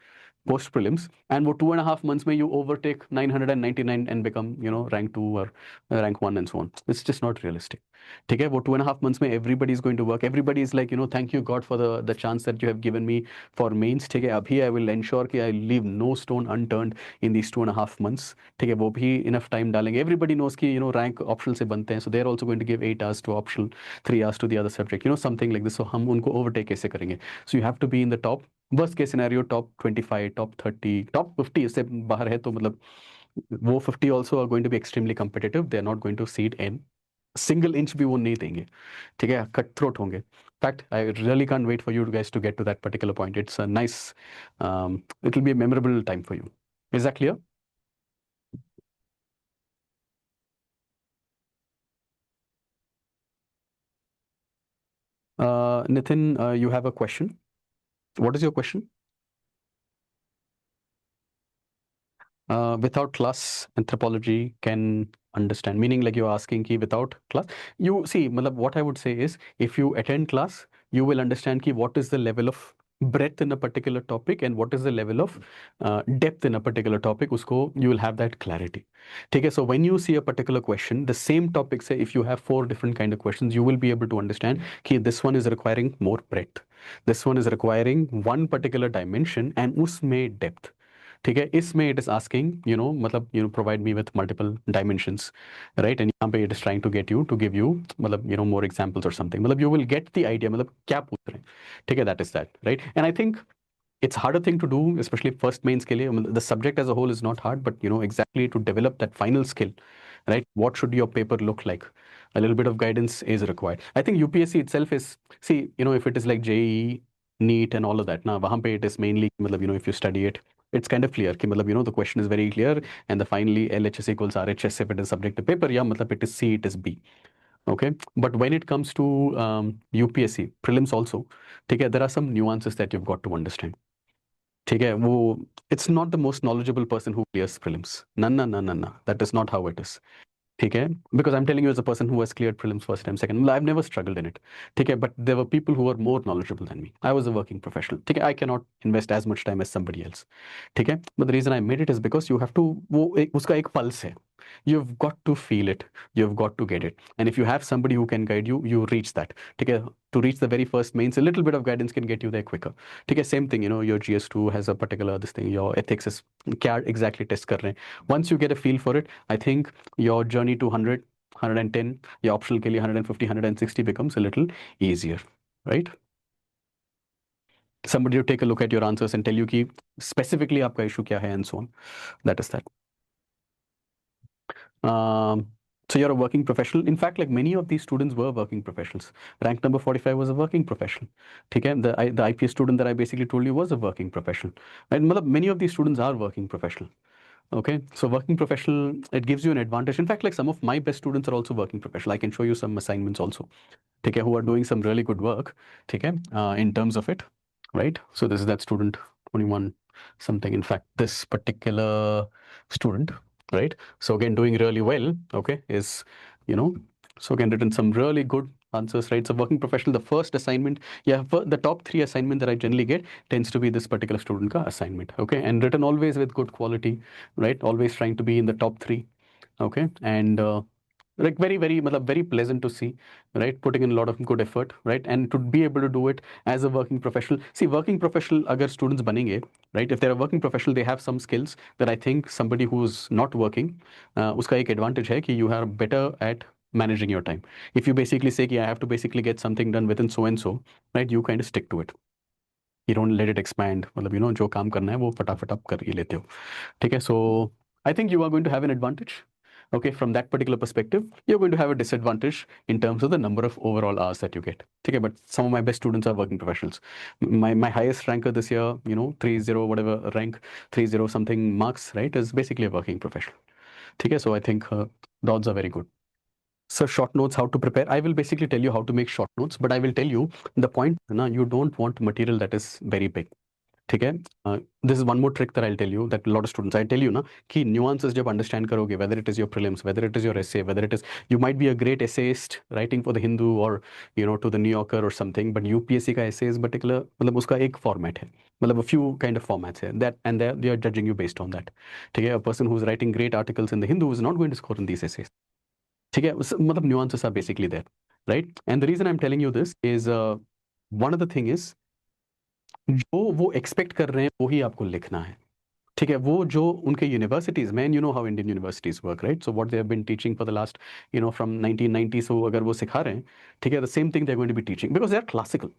A: post prelims, and वो 2.5 months में you overtake 999 and become rank 2 or rank 1 and so on. It's just not realistic. ठीक है? वो 2.5 months में everybody is going to work. Everybody is like, thank you God for the chance that you have given me for mains. ठीक है? अभी I will ensure कि I leave no stone unturned in these 2.5 months. ठीक है? वो भी enough time डालेंगे. Everybody knows कि rank optional से बनते हैं, so they are also going to give 8 hours to optional, 3 hours to the other subject. Something like this. So हम उनको overtake कैसे करेंगे? So you have to be in the top. Worst case scenario, top 25, top 30, top 50 इससे बाहर है तो मतलब वो 50 also are going to be extremely competitive. They are not going to cede in single inch भी वो नहीं देंगे, ठीक है? कट थ्रोट होंगे. In fact, I really can't wait for you guys to get to that particular point. It's a nice, it will be a memorable time for you. Is that clear? Nitin, you have a question. What is your question? Without class, anthropology can understand. Meaning, like you're asking ki without class, you see, what I would say is, if you attend class, you will understand ki what is the level of breadth in a particular topic and what is the level of depth in a particular topic, usko you will have that clarity. Okay, so when you see a particular question, the same topic, say if you have four different kind of questions, you will be able to understand कि this one is requiring more breadth, this one is requiring one particular dimension and उसमें depth. ठीक है, इसमें it is asking मतलब provide me with multiple dimensions, right, and यहाँ पे it is trying to get you to give you मतलब more examples और something, मतलब you will get the idea मतलब क्या पूछ रहे हैं. ठीक है, that is that, right. And I think it's harder thing to do, especially first mains के लिए. The subject as a whole is not hard, but exactly to develop that final skill, right? What should your paper look like? A little bit of guidance is required. I think UPSC itself is, see, if it is like JEE, NEET and all of that, now वहाँ पे it is mainly मतलब if you study it, it's kind of clear कि मतलब the question is very clear, and the finally LHS equals RHS if it is subjective paper, yeah, मतलब it is C, it is B. Okay, but when it comes to UPSC prelims also, ठीक है, there are some nuances that you've got to understand. ठीक है, वो it's not the most knowledgeable person who clears prelims. ना ना ना ना ना, that is not how it is. ठीक है, because I am telling you as a person who has cleared prelims first time, second, I have never struggled in it. ठीक है, but there were people who are more knowledgeable than me. I was a working professional. ठीक है, I can not invest as much time as somebody else. ठीक है, but the reason I made it is because you have to, वो उसका एक pulse है. You've got to feel it, you've got to get it, and if you have somebody who can guide you, you reach that. ठीक है, to reach the very first mains, a little bit of guidance can get you there quicker. ठीक है, same thing, your GS2 has a particular this thing, your ethics is क्या exactly test कर रहे हैं. Once you get a feel for it, I think your journey to 100, 110, या optional के लिए 150, 160 becomes a little easier, right? Somebody to take a look at your answers and tell you कि specifically आपका issue क्या है and so on. That is that. So you're a working professional. In fact, like many of these students were working professionals. Rank number 45 was a working professional. Okay? The IPS student that I basically told you was a working professional. And many of these students are working professional. Okay, so working professional, it gives you an advantage. In fact, like some of my best students are also working professional. I can show you some assignments also, okay, who are doing some really good work, okay, in terms of it, right? So this is that student, 21 something. In fact, this particular student, right? So again, doing really well, okay, is, so again, written some really good answers, right? So working professional, the first assignment, yeah, the top 3 assignment that I generally get tends to be this particular student ka assignment, okay, and written always with good quality, right? Always trying to be in the top 3, okay, and like very very matlab, very pleasant to see, right? Putting in a lot of good effort, right? And to be able to do it as a working professional. See, working professional agar students banenge, right, if they're a working professional, they have some skills that I think somebody who's not working, uska ek advantage hai ki you are better at managing your time. If you basically say ki I have to basically get something done within so and so, right, you kind of stick to it. You don't let it expand. मतलब जो काम करना है वो फटाफट आप कर ही लेते हो. ठीक है, so I think you are going to have an advantage. Okay, from that particular perspective, you're going to have a disadvantage in terms of the number of overall hours that you get. Okay, but some of my best students are working professionals. My highest ranker this year, 30 whatever rank, 30 something marks, right, is basically a working professional. Okay, so I think the odds are very good. So short notes, how to prepare. I will basically tell you how to make short notes, but I will tell you the point, you don't want material that is very big. ठीक है, this is one more trick that I'll tell you, that a lot of students, I tell you ना कि nuances जब understand करोगे, whether it is your prelims, whether it is your essay, whether it is, you might be a great essayist writing for the Hindu or to the New Yorker or something, but UPSC का essay is particular, मतलब उसका एक format है, मतलब a few kind of formats है, that and they are judging you based on that. ठीक है, a person who's writing great articles in the Hindu is not going to score in these essays. ठीक है, मतलब nuances are basically there, right? And the reason I'm telling you this is one of the thing is जो वो expect कर रहे हैं वो ही आपको लिखना है. ठीक है, वो जो उनके यूनिवर्सिटीज में, you know how Indian universities work, right? So what they have been teaching for the last from 1990, so अगर वो सिखा रहे हैं, ठीक है, the same thing they are going to be teaching because they are classical.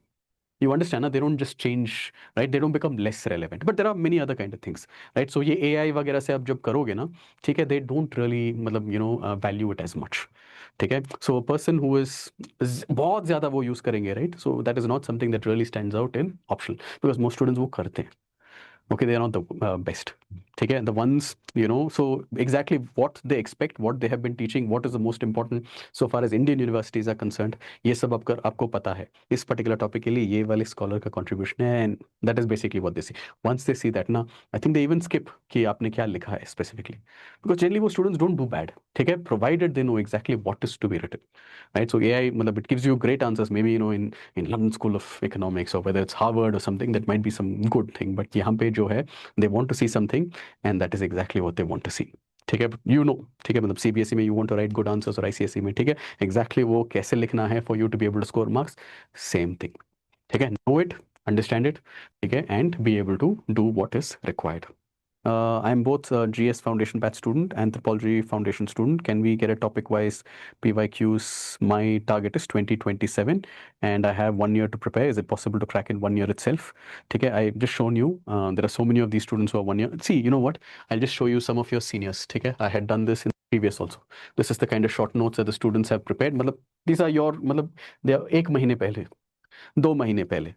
A: You understand, they don't just change, right? They don't become less relevant, but there are many other kind of things, right? So ये AI वगैरह से आप जब करोगे ना, ठीक है, they don't really मतलब value it as much. ठीक है, so a person who is बहुत ज़्यादा वो use करेंगे, right? So that is not something that really stands out in optional because most students वो करते हैं. Okay, they are not the best. ठीक है, the ones so exactly what they expect, what they have been teaching, what is the most important so far as Indian universities are concerned, ये सब आपको पता है। इस पर्टिकुलर टॉपिक के लिए ये वाले स्कॉलर का कंट्रीब्यूशन है, and that is basically what they see. Once they see that ना, I think they even skip कि आपने क्या लिखा है स्पेसिफिकली, बिकॉज जनरली वो स्टूडेंट्स डोंट डू बैड, ठीक है, provided they know exactly what is to be written, right. So AI मतलब it gives you great answers, maybe in London School of Economics or whether it's Harvard or something, that might be some good thing, but यहाँ पे जो है they want to see something and that is exactly what they want to see, ठीक है, ठीक है, मतलब CBSE में you want to write good answers और आईसीएसई में, ठीक है, exactly वो कैसे लिखना है for you to be able to score marks, same thing, ठीक है, know it, understand it, ठीक है, and be able to do what is required. I'm both a GS Foundation batch student, Anthropology Foundation student. Can we get a topic-wise PYQs? My target is 2027, and I have 1 year to prepare. Is it possible to crack in 1 year itself? Okay, I've just shown you. There are so many of these students who are 1 year. See, you know what? I'll just show you some of your seniors. Okay, I had done this in previous also. This is the kind of short notes that the students have prepared. मतलब these are your मतलब they are 1 महीने पहले, 2 महीने पहले,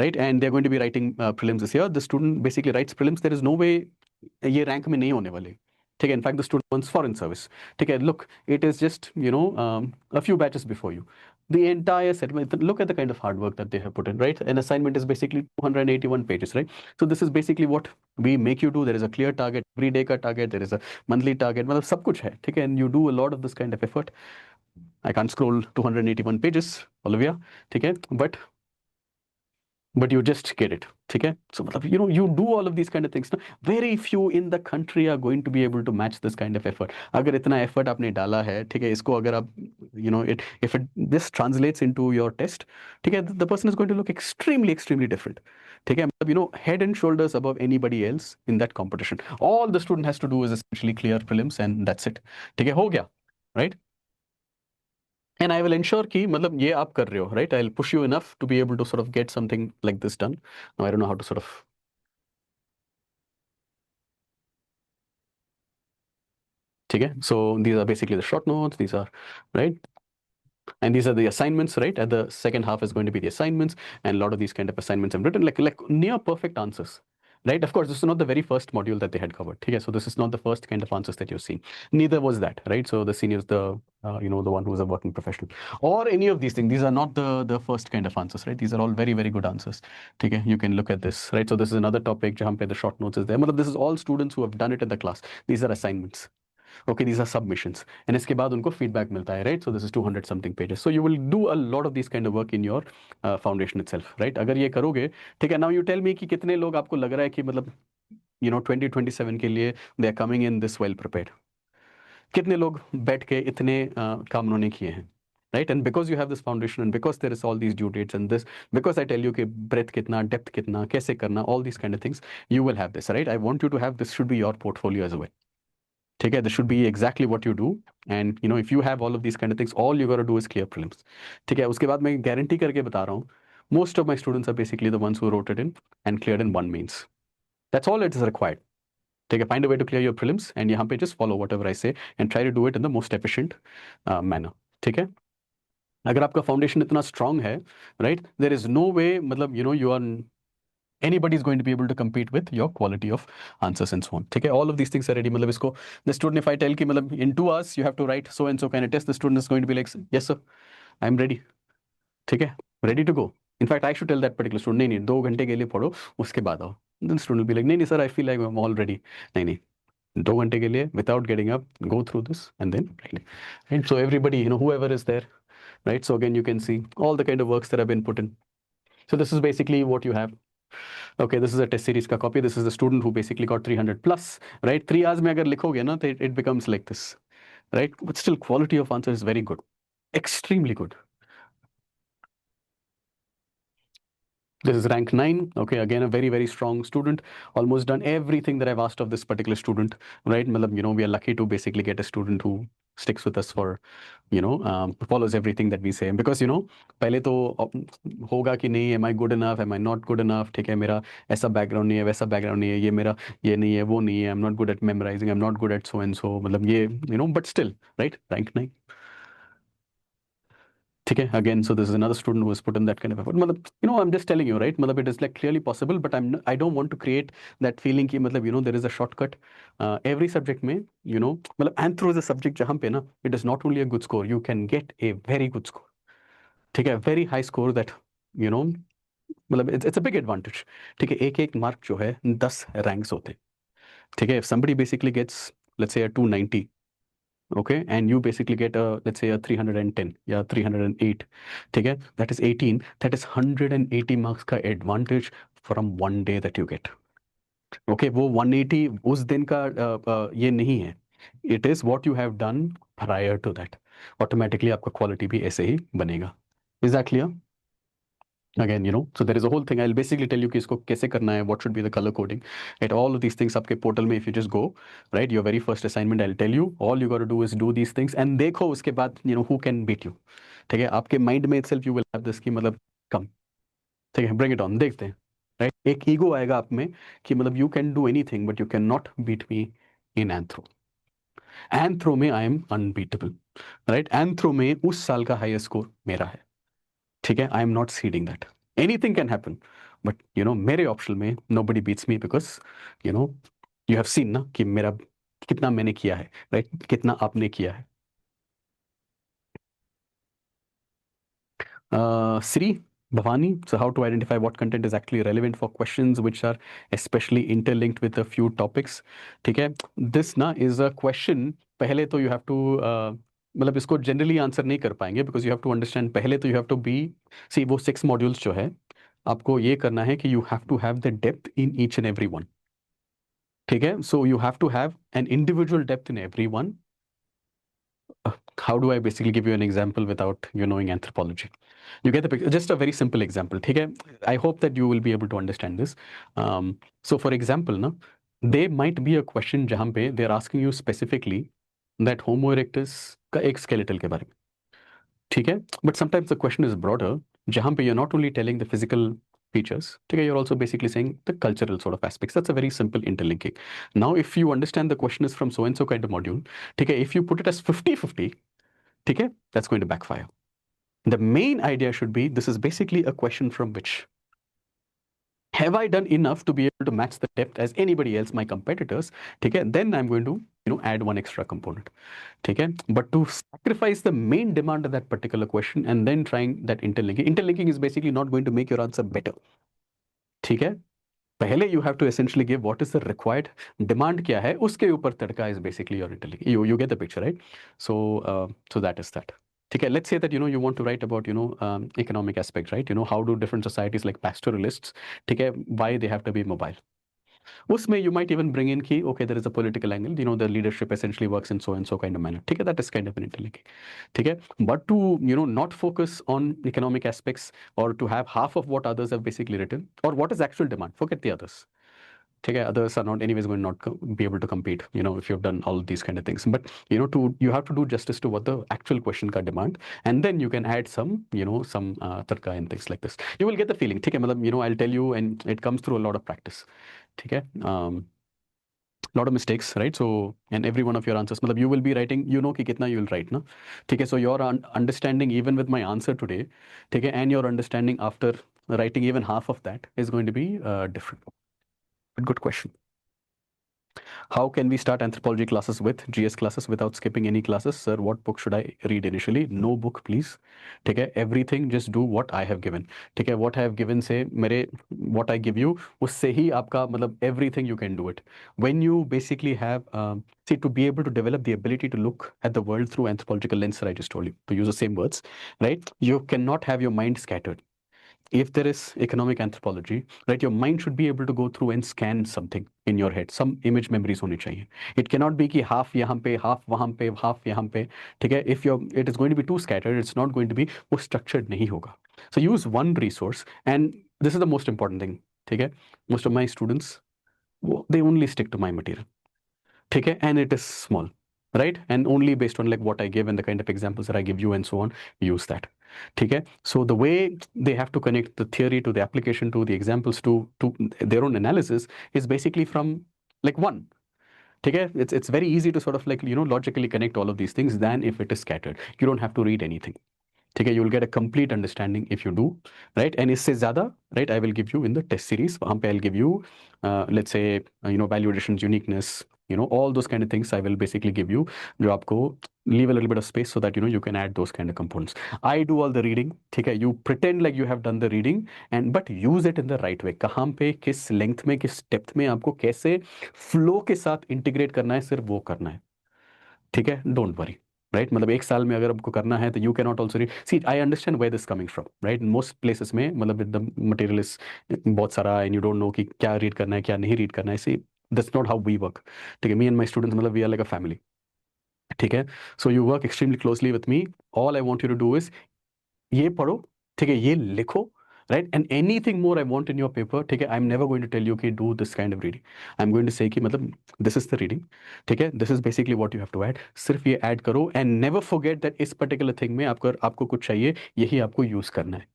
A: right? And they're going to be writing prelims this year. The student basically writes prelims. There is no way ये rank में नहीं होने वाले, ठीक है, in fact the student wants foreign service, ठीक है, look it is just a few batches before you, the entire set, look at the kind of hard work that they have put in, right? An assignment is basically 281 pages, right? So this is basically what we make you do. There is a clear target, every day ka target, there is a monthly target, मतलब सब कुछ है, ठीक है, and you do a lot of this kind of effort. I can't scroll 281 pages, Olivia, ठीक है, but you just get it, ठीक है, so मतलब you do all of these kind of things ना, very few in the country are going to be able to match this kind of effort. अगर इतना effort आपने डाला है, ठीक है, इसको अगर आप if it this translates into your test, ठीक है, the person is going to look extremely different, ठीक है, मतलब head and shoulders above anybody else in that competition. All the student has to do is essentially clear prelims and that's it, ठीक है, हो गया, right? And I will ensure कि मतलब ये आप कर रहे हो, right? I'll push you enough to be able to sort of get something like this done. Now I don't know how to sort of, ठीक है, so these are basically the short notes, these are, right? And these are the assignments, right? At the second half is going to be the assignments, and a lot of these kind of assignments I've written like near perfect answers, right? Of course, this is not the very first module that they had covered. Okay, so this is not the first kind of answers that you've seen. Neither was that, right? So the seniors, the the one who is a working professional, or any of these things. These are not the first kind of answers, right? These are all very good answers. Okay, you can look at this, right? So this is another topic. जहाँ पे the short notes is there. मतलब this is all students who have done it in the class. These are assignments. Okay, these are submissions, and इसके बाद उनको feedback मिलता है, right? So this is 200 something pages. So you will do a lot of these kind of work in your foundation itself, right? अगर ये करोगे, ठीक है, now you tell me कि कितने लोग आपको लग रहा है कि मतलब 2027 के लिए they are coming in this well prepared. कितने लोग बैठ के इतने काम उन्होंने किए हैं, right? And because you have this foundation and because there is all these due dates and this, because I tell you कि breadth कितना, depth कितना, कैसे करना, all these kind of things, you will have this, right? I want you to have this, should be your portfolio as well. ठीक है, this should be exactly what you do, and if you have all of these kind of things, all you got to do is clear prelims, ठीक है, उसके बाद मैं guarantee करके बता रहा हूँ, most of my students are basically the ones who wrote it in and cleared in one mains. That's all it is required. ठीक है, find a way to clear your prelims and यहाँ पे just follow whatever I say and try to do it in the most efficient manner, ठीक है। अगर आपका foundation इतना strong है, right, there is no way मतलब you are anybody is going to be able to compete with your quality of answers and so on, ठीक है, all of these things are ready, मतलब इसको the student, if I tell कि मतलब in 2 hours you have to write so and so kind of test, the student is going to be like, yes sir, I am ready, ठीक है, ready to go. In fact, I should tell that particular student, नहीं 2 घंटे के लिए पढ़ो, उसके बाद आओ. Then student will be like, नहीं sir, I feel like I'm all ready. नहीं 2 घंटे के लिए without getting up, go through this and then write. And so everybody, whoever is there, right? So again, you can see all the kind of works that have been put in. So this is basically what you have. Okay, this is a test series ka copy. This is the student who basically got 300 plus, right? 3 hours में अगर लिखोगे ना, तो it becomes like this, right? But still, quality of answer is very good, extremely good. This is rank 9. Okay, again, a very strong student. Almost done everything that I've asked of this particular student, right? मतलब, we are lucky to basically get a student who sticks with us for, follows everything that we say. Because, पहले तो होगा कि नहीं, am I good enough? Am I not good enough? ठीक है, मेरा ऐसा background नहीं है, वैसा background नहीं है, ये मेरा ये नहीं है, वो नहीं है, I'm not good at memorizing, I'm not good at so and so. मतलब ये, but still, right? Rank 9. ठीक है, again so this is another student who has put in that kind of effort. मतलब I am just telling you right, मतलब it is like clearly possible, but I don't want to create that feeling कि मतलब there is a shortcut every subject में. मतलब anthro is a subject जहां पे ना it is not only a good score, you can get a very good score. ठीक है, very high score that मतलब इट्स अ बिग एडवांटेज. ठीक है, एक एक मार्क जो है 10 रैंक्स होते हैं. ठीक है, if somebody basically gets let's say a 290, okay, and you basically get a let's say a 310 या 308, ठीक है, that is 18, that is 180 marks का advantage from one day that you get. Okay, वो 180 उस दिन का ये नहीं है, it is what you have done prior to that. Automatically आपका quality भी ऐसे ही बनेगा. Is that clear? Again, so there is a whole thing. I'll basically tell you कि इसको कैसे करना है, what should be the color coding, right? All of these things आपके portal में if you just go, right? Your very first assignment, I'll tell you. All you got to do is do these things and देखो उसके बाद who can beat you. ठीक है, आपके mind में itself you will have this कि मतलब come, ठीक है, bring it on, देखते हैं, right? एक ego आएगा आप में कि मतलब you can do anything but you cannot beat me in anthro. Anthro में I am unbeatable, right? Anthro में उस साल का highest score मेरा है. ठीक है, I am not ceding that. Anything can happen, but मेरे ऑप्शनल में nobody beats me because you have seen ना कि मेरा कितना मैंने किया है, राइट? कितना आपने किया है. Sri, Bhavani, so how to identify what content is actually relevant for questions which are especially interlinked with a few topics. ठीक है, this ना is a question. पहले तो you have to मतलब इसको generally answer नहीं कर पाएंगे because you have to understand. पहले तो you have to be, see वो 6 modules जो है आपको ये करना है कि you have to have the depth in each and every one. ठीक है, so you have to have an individual depth in every one. How do I basically give you an example without you knowing anthropology? You get the picture. Just a very simple example. ठीक है? I hope that you will be able to understand this. So for example, ना, there might be a question जहाँ पे they're asking you specifically that Homo erectus का एक skeletal के बारे में. ठीक है? But sometimes the question is broader, जहाँ पे you're not only telling the physical features, ठीक है, you're also basically saying the cultural sort of aspects. That's a very simple interlinking. Now, if you understand the question is from so and so kind of module, ठीक है, if you put it as 50-50, ठीक है, that's going to backfire. The main idea should be this is basically a question from which have I done enough to be able to match the depth as anybody else, my competitors? ठीक है, then I'm going to add one extra component. ठीक है, but to sacrifice the main demand of that particular question and then trying that interlinking is basically not going to make your answer better. ठीक है, पहले you have to essentially give what is the required demand क्या है, उसके ऊपर तड़का is basically your interlinking. You get the picture, right? So that is that. ठीक है, let's say that you want to write about economic aspect, right? How do different societies like pastoralists, ठीक है, why they have to be mobile. उसमें you might even bring in कि okay, there is a political angle, the leadership essentially works in so and so kind of manner. ठीक है, that is kind of an interlinking. ठीक है, but to not focus on economic aspects or to have half of what others have basically written or what is actual demand, forget the others. ठीक है, others are not anyways going to not be able to compete, if you've done all these kind of things. But you have to do justice to what the actual question का demand, and then you can add some some tarka and things like this. You will get the feeling. ठीक है, मतलब I'll tell you, and it comes through a lot of practice. ठीक है, lot of mistakes, right? So and every one of your answers, मतलब you will be writing, कि कितना you will write ना. ठीक है, so your understanding even with my answer today, ठीक है, and your understanding after writing even half of that is going to be different. But good question. How can we start anthropology classes with GS classes without skipping any classes? Sir, what book should I read initially? No book, please. ठीक है, everything just do what I have given. ठीक है, what I have given से मेरे what I give you उससे ही आपका मतलब everything you can do it. When you basically have see, to be able to develop the ability to look at the world through anthropological lens, I just told you to use the same words, right? You cannot have your mind scattered. If there is economic anthropology, right, your mind should be able to go through and scan something in your head. Some image memories होनी चाहिए. It cannot be कि half यहाँ पे, half वहाँ पे, half यहाँ पे. ठीक है? If it is going to be too scattered, it's not going to be वो structured नहीं होगा. So use one resource, and this is the most important thing. ठीक है? Most of my students, they only stick to my material. ठीक है, and it is small, right, and only based on like what I give and the kind of examples that I give you and so on, use that. ठीक है, so the way they have to connect the theory to the application to the examples to their own analysis is basically from like one. ठीक है, it's very easy to sort of like logically connect all of these things than if it is scattered. You don't have to read anything. ठीक है, you will get a complete understanding if you do, right. And इससे ज़्यादा, right, I will give you in the test series, वहाँ पे I will give you let's say value addition, uniqueness, all those kind of things I will basically give you, जो आपको leave a little bit of space so that you can add those kind of components. I do all the reading, ठीक है, you pretend like you have done the reading and but use it in the right way, कहाँ पे, किस length में, किस depth में आपको कैसे फ्लो के साथ इंटीग्रेट करना है, सिर्फ वो करना है, ठीक है, डोंट वरी, राइट। मतलब एक साल में अगर आपको करना है तो you can not also read, see I understand where this coming from, right. Most places में मतलब विद द मटेरियल इज बहुत सारा एंड यू डोंट नो कि क्या रीड करना है क्या नहीं रीड करना है, see that's not how we work, ठीक है। मी एंड माई स्टूडेंट्स मतलब we are like a family, ठीक है। So you work extremely closely with me, all I want you to do is ये पढ़ो, ठीक है, ये लिखो, right. And anything more I want in your paper, ठीक है, I am never going to tell you कि do this kind of reading, I am going to say कि मतलब दिस इज द रीडिंग, ठीक है, this is basically what you have to add, सिर्फ ये add करो एंड नेवर फॉरगेट दैट इस particular thing में आपको आपको कुछ चाहिए, यही आपको यूज करना है,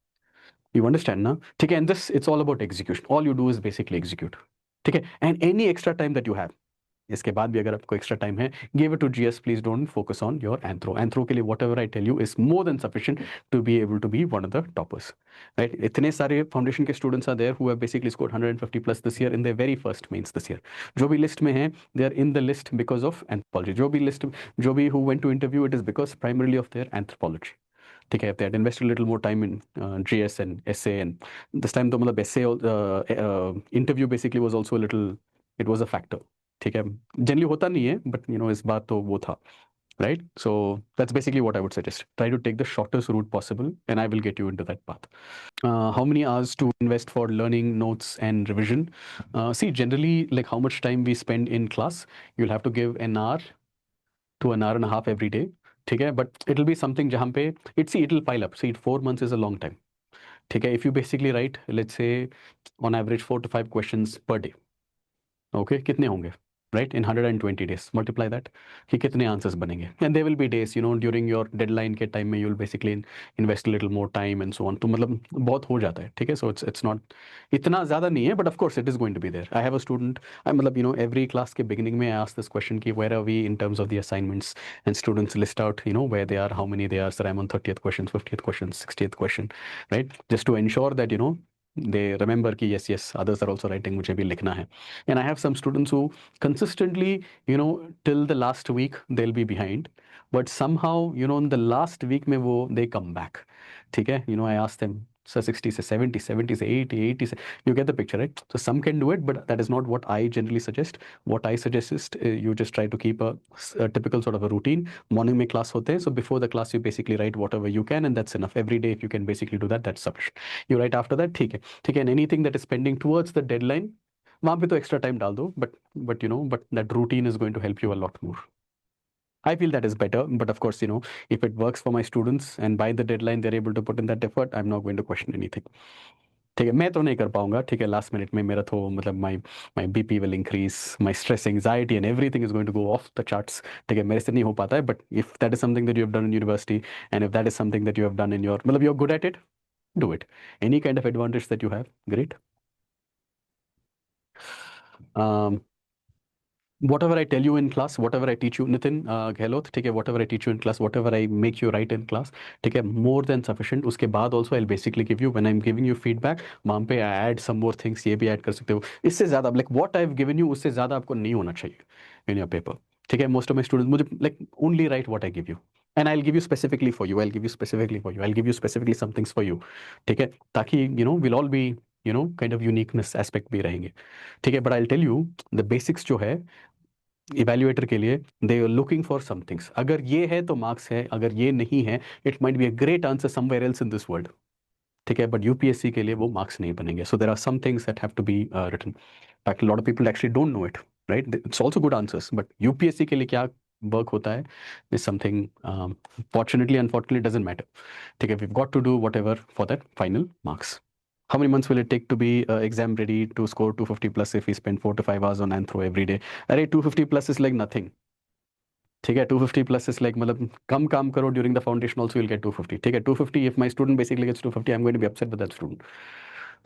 A: यू अंडरस्टैंड ना, ठीक है। And this it's all about execution, all you do is basically execute, ठीक है। And any extra time that you have, इसके बाद भी अगर आपको एक्स्ट्रा टाइम है, give it to GS, please don't focus on your anthro, anthro के लिए whatever I tell you is more than sufficient to be able to be one of the toppers, right. इतने सारे foundation के students are there who have basically scored 150 plus this year in their very first mains this year, जो भी list में है they are in the list because of anthropology, जो भी list, जो भी who went to interview it is because primarily of their anthropology, ठीक है। They had invested a little more time in GS and essay, and this time तो मतलब essay interview basically was also a little, it was a factor, ठीक है। Generally होता नहीं है but इस बार तो वो था, right? So that's basically what I would suggest. Try to take the shortest route possible, and I will get you into that path. How many hours to invest for learning, notes, and revision? See, generally, like how much time we spend in class, you'll have to give an hour to an hour and a half every day. ठीक है, but it'll be something जहाँ पे it'll pile up. See, 4 months is a long time. ठीक है, if you basically write, let's say, on average 4 to 5 questions per day, okay, कितने होंगे, right, in 120 days multiply that, कि कितने answers बनेंगे। And there will be days during your deadline के time में you will basically invest little more time and so on, तो मतलब बहुत हो जाता है, ठीक है। सो इट्स नॉट इतना ज़्यादा नहीं है, but of course it is going to be there. I have a student, I मतलब एवरी क्लास के बिगिनिंग में आई आस्क दिस क्वेश्चन कि where are we in terms of the assignments, and students list out where they are, how many they are, sir I am on 30th question, 50th question, 60th question, right, just to ensure that they remember कि yes others are also writing, मुझे भी लिखना है। And I have some students who consistently till the last week they'll be behind, but somehow in the last week में वो they come back, ठीक है। I ask them, so 60 से 70, 70 से 80, 80 से, you get the picture, right? So some can do it, but that is not what I generally suggest. What I suggest is you just try to keep a typical sort of a routine. Morning में class होते हैं, so before the class you basically write whatever you can, and that's enough. Every day if you can basically do that, that's sufficient. You write after that, ठीक है, ठीक है। And anything that is pending towards the deadline, वहाँ पे तो extra time डाल दो, but that routine is going to help you a lot more. I feel that is better, but of course, if it works for my students and by the deadline they're able to put in that effort, I'm not going to question anything. ठीक है, मैं तो नहीं कर पाऊंगा, ठीक है, last minute में मेरा तो मतलब my BP will increase, my stress, anxiety and everything is going to go off the charts, ठीक है, मेरे से नहीं हो पाता है। But if that is something that you have done in university, and if that is something that you have done in your, मतलब you are good at it, do it. Any kind of advantage that you have, great. Um, whatever I tell you in class, whatever I teach you, Nitin Gehlot, ठीक है, whatever I teach you in class, whatever I make you write in class, ठीक है, more than sufficient. उसके बाद also I'll basically give you, when I'm giving you feedback, वहाँ पे I add some more things, ये भी add कर सकते हो। इससे ज़्यादा like what I've given you, उससे ज़्यादा आपको नहीं होना चाहिए in your paper, ठीक है। Most of my students मुझे like only write what I give you, and I'll give you specifically for you, I'll give you specifically for you, I'll give you specifically some things for you, ठीक है, ताकि we'll all be kind of uniqueness aspect भी रहेंगे, ठीक है। But I'll tell you the basics जो है evaluator के लिए, they are looking for some things, अगर ये है तो मार्क्स है, अगर ये नहीं है it might be a great answer somewhere else in this world, ठीक है, बट यूपीएससी के लिए वो मार्क्स नहीं बनेंगे। So there are some things that have to be written, ताकि lot of people actually don't know it, right, it's also good answers, but UPSC के लिए क्या वर्क होता है is something, fortunately unfortunately doesn't matter, ठीक है, we got to do whatever for that final marks. How many months will it take to be exam ready to score 250 plus if we spend 4 to 5 hours on anthro every day? अरे 250 plus is like nothing, ठीक है, 250 plus is like मतलब कम काम करो during the foundation also will get 250, ठीक है। 250 if my student basically gets 250, I am going to be upset with that student,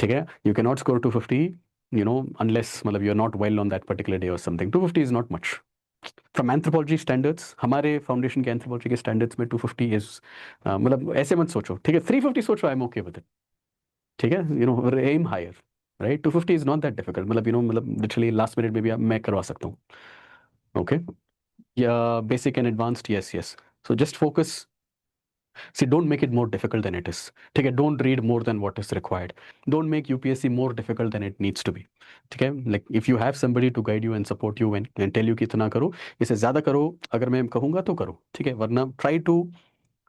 A: ठीक है। You can not score 250 unless मतलब you are not well on that particular day और something, 250 is not much, from anthropology standards, हमारे foundation के anthropology के standards में 250 is, मतलब ऐसे मत सोचो, ठीक है, 350 सोचो, I am okay with it, ठीक है, aim higher, right, 250 is not that difficult, मतलब मतलब लिटरली लास्ट मिनट में भी मैं करवा सकता हूँ, ओके, या basic and advanced, yes yes, so just focus, see don't make it more difficult than it is, ठीक है, don't read more than what is required, don't make UPSC more difficult than it needs to be, ठीक है, like if you have somebody to guide you and support you and tell you कि इतना करो, इससे ज़्यादा करो, अगर मैं कहूँगा तो करो, ठीक है, वरना try to,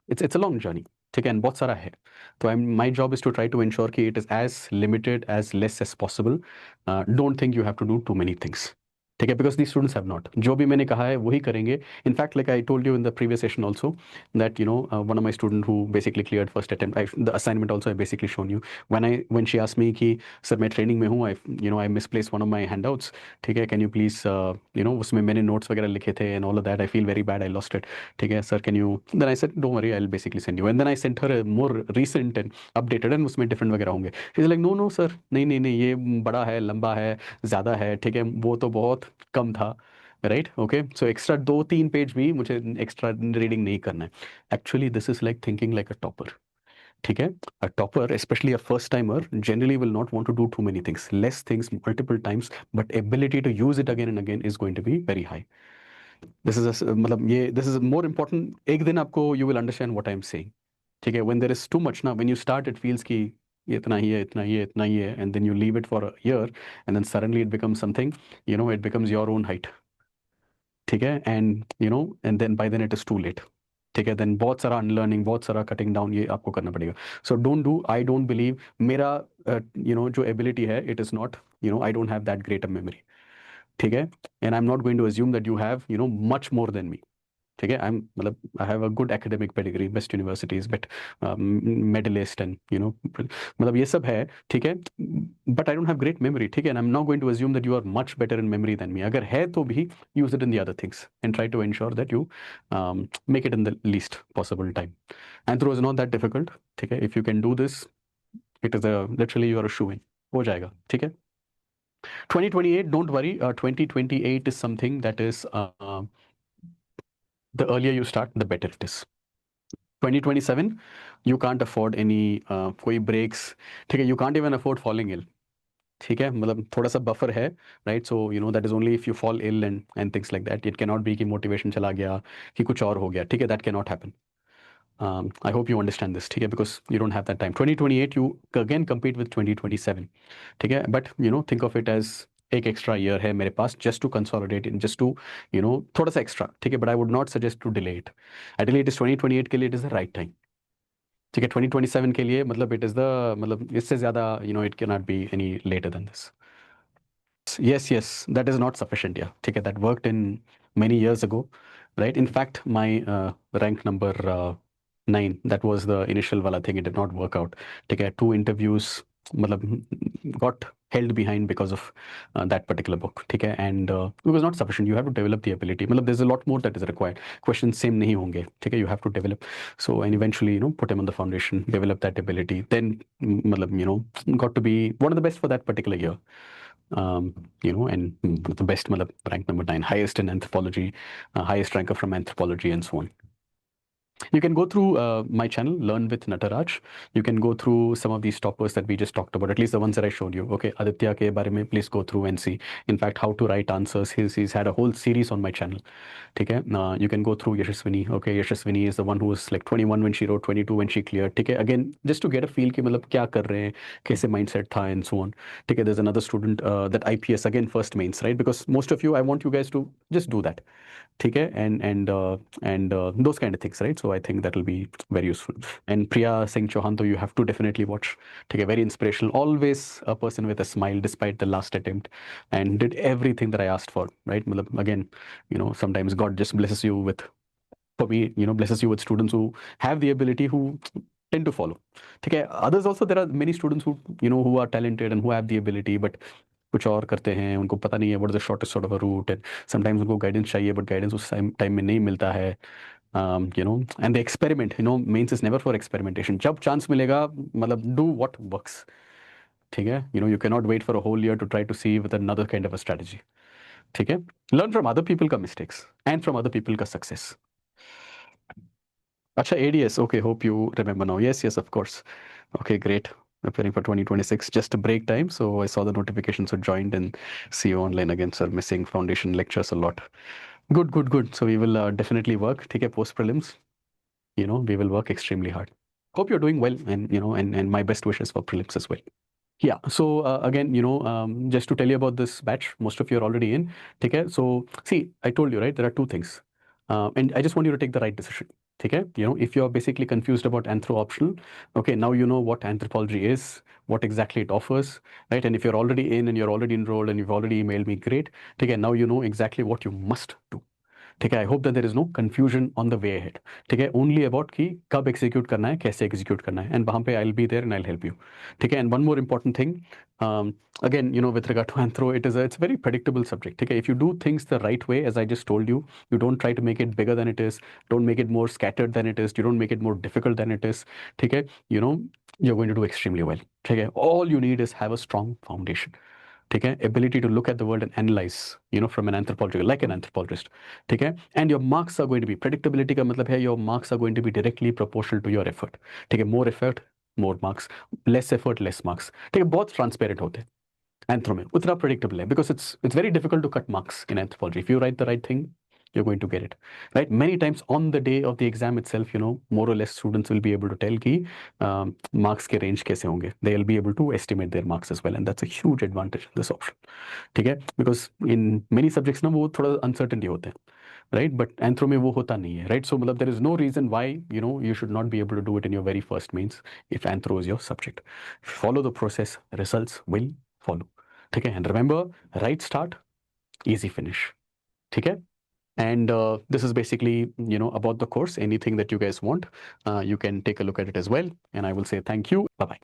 A: it's a long journey, ठीक है, एंड बहुत सारा है, तो I my job is to try to ensure कि it is as limited as less as possible, don't think you have to do too many things, ठीक है, because the students have not, जो भी मैंने कहा है वही करेंगे, in fact like I told you in the previous session also that one of my student who basically cleared first attempt, the assignment also I basically shown you, when she asked me कि sir मैं training में हूँ, I misplaced one of my handouts, ठीक है, can you please उसमें मैंने notes वगैरह लिखे थे and all of that, I feel very bad, I lost it, ठीक है sir, can you, then I said don't worry, I will basically send you, and then I sent her more recent and updated, and उसमें different वगैरह होंगे, she is like no no sir, नहीं नहीं नहीं, ये बड़ा है, लंबा है, ज़्यादा है, ठीक है, वो तो बहुत कम था, right, okay, so extra 2-3 page भी मुझे एक्स्ट्रा रीडिंग नहीं करना है, actually this is like thinking like a topper, ठीक है, a topper, especially a first timer, generally will not want to do too many things, less things multiple times, but ability to use it again and again is going to be very high. This is मतलब ये this is more important, एक दिन आपको you will understand what I am saying, ठीक है, when there is too much ना, when you start it feels कि ये इतना ही है, इतना ही है, इतना ही है, and then you leave it for a year and then suddenly it becomes something, it becomes your own height, ठीक है, and then by then it is too late, ठीक है, देन बहुत सारा अनलर्निंग, बहुत सारा कटिंग डाउन ये आपको करना पड़ेगा, so don't do, I don't believe, मेरा जो एबिलिटी है, it is not, I don't have that great a memory, ठीक है, and I am not going to assume that you have much more than me, ठीक है, I am मतलब I have a good academic pedigree, best universities, but medalist and मतलब ये सब है, ठीक है, but I don't have great memory, ठीक है, and I am not going to assume that you are much better in memory than me, अगर है तो भी use it in the other things and try to ensure that you make it in the least possible time, anthro is not that difficult, ठीक है, if you can do this, it is literally you are shoo in, हो जाएगा, ठीक है, 2028 don't worry, 2028 is something that is, the earlier you start, the better it is. 2027, you can't afford any कोई breaks, ठीक है, you can't even afford falling ill, ठीक है, मतलब थोड़ा सा बफर है, right, so that is only if you fall ill and things like that, it can not be कि मोटिवेशन चला गया, कि कुछ और हो गया, ठीक है, that can not happen, I hope you understand this, ठीक है, because you don't have that time. 2028 you again compete with 2027, ठीक है, but think of it as एक एक्स्ट्रा ईयर है मेरे पास, just to consolidate in, just to थोड़ा सा एक्स्ट्रा, ठीक है, but I would not suggest to delay it, ideally it is 2028 के लिए it is the right time, ठीक है, 2027 के लिए मतलब इट इज द, मतलब इससे ज़्यादा it can not be any later than this. Yes, yes, that is not sufficient. Yeah, ठीक है, that worked in many years ago, right? In fact, my rank number 9, that was the initial wala thing. It did not work out. ठीक है, 2 interviews, मतलब got held behind because of that particular book. ठीक है, and it was not sufficient. You have to develop the ability. मतलब there's a lot more that is required. Questions same नहीं होंगे. ठीक है, you have to develop. So and eventually, put him on the foundation, develop that ability. Then, मतलब got to be one of the best for that particular year. And the best, matlab, rank number 9, highest in anthropology, highest ranker from anthropology, and so on. You can go through my channel, Learn with Nataraj. You can go through some of these toppers that we just talked about, at least the ones that I showed you. Okay, Aditya ke bare mein, please go through and see. In fact, how to write answers. He's had a whole series on my channel. Okay, you can go through Yashaswini. Okay, Yashaswini is the one who was like 21 when she wrote, 22 when she cleared. Okay, again, just to get a feel कि मतलब क्या कर रहे हैं, कैसे mindset था, and so on. Okay, there's another student that IPS, again first mains, right? Because most of you, I want you guys to just do that. ठीक है, and those kind of things, right? So I think that will be very useful. And Priya Singh Chauhan, though, you have to definitely watch. ठीक है, very inspirational, always a person with a smile despite the last attempt, and did everything that I asked for, right? मतलब again, sometimes God just blesses you with, for me, blesses you with students who have the ability, who tend to follow. ठीक है, others also, there are many students who who are talented and who have the ability, but कुछ और करते हैं, उनको पता नहीं है what is the shortest sort of a route, and sometimes उनको गाइडेंस चाहिए, बट गाइडेंस उस टाइम में नहीं मिलता है, and the experiment, mains is never for experimentation, जब चांस मिलेगा, मतलब डू व्हाट वर्क्स, ठीक है, you can not wait for a whole year to try to see with another kind of a strategy. ठीक है, लर्न फ्रॉम अदर पीपल का mistakes and from other people का success. Acha, ADS. Okay, hope you remember now. Yes, yes, of course. Okay, great. Preparing for 2026. Just a break time. So I saw the notification, so joined and see you online again, sir. Missing foundation lectures a lot. Good, good, good. So we will definitely work. Take a post prelims. We will work extremely hard. Hope you're doing well, and and my best wishes for prelims as well. Yeah. So again, just to tell you about this batch, most of you are already in. Okay. So see, I told you, right? There are two things, and I just want you to take the right decision. Okay. If you're basically confused about anthro optional, okay, now you know what anthropology is, what exactly it offers, right? And if you're already in and you're already enrolled and you've already emailed me, great. Okay. Now you know exactly what you must do. ठीक है, I hope that there is no confusion on the way ahead. ठीक है, only about कि कब execute करना है, कैसे execute करना है, एंड वहाँ पे I will be there and I will help you. ठीक है, and one more important thing, again, with regard to anthro, it's a very predictable subject. Okay, if you do things the right way, as I just told you, you don't try to make it bigger than it is, don't make it more scattered than it is, you don't make it more difficult than it is. Okay, you're going to do extremely well. Okay, all you need is have a strong foundation. ठीक है, ability to look at the world and analyze, from an anthropologist, like an anthropologist. ठीक है, and your marks are going to be, predictability का मतलब है your marks are going to be directly proportional to your effort. ठीक है, more effort, more marks, less effort, less marks. ठीक है, बहुत transparent होते हैं एंथ्रो में, उतना प्रेडिक्टेबल है, because it's very difficult to cut marks in anthropology. If you write the right thing, you're going to get it right. Many times on the day of the exam itself, more or less students will be able to tell ki marks ke range kaise honge. They will be able to estimate their marks as well, and that's a huge advantage in this option. ठीक है, because in many subjects ना वो थोड़ा uncertainty होते हैं, right? But anthro में वो होता नहीं है, right? So मतलब there is no reason why you should not be able to do it in your very first means if anthro is your subject. Follow the process, results will follow. ठीक है, and remember, right start, easy finish. ठीक है, and this is basically about the course. Anything that you guys want, you can take a look at it as well, and I will say thank you. Bye bye.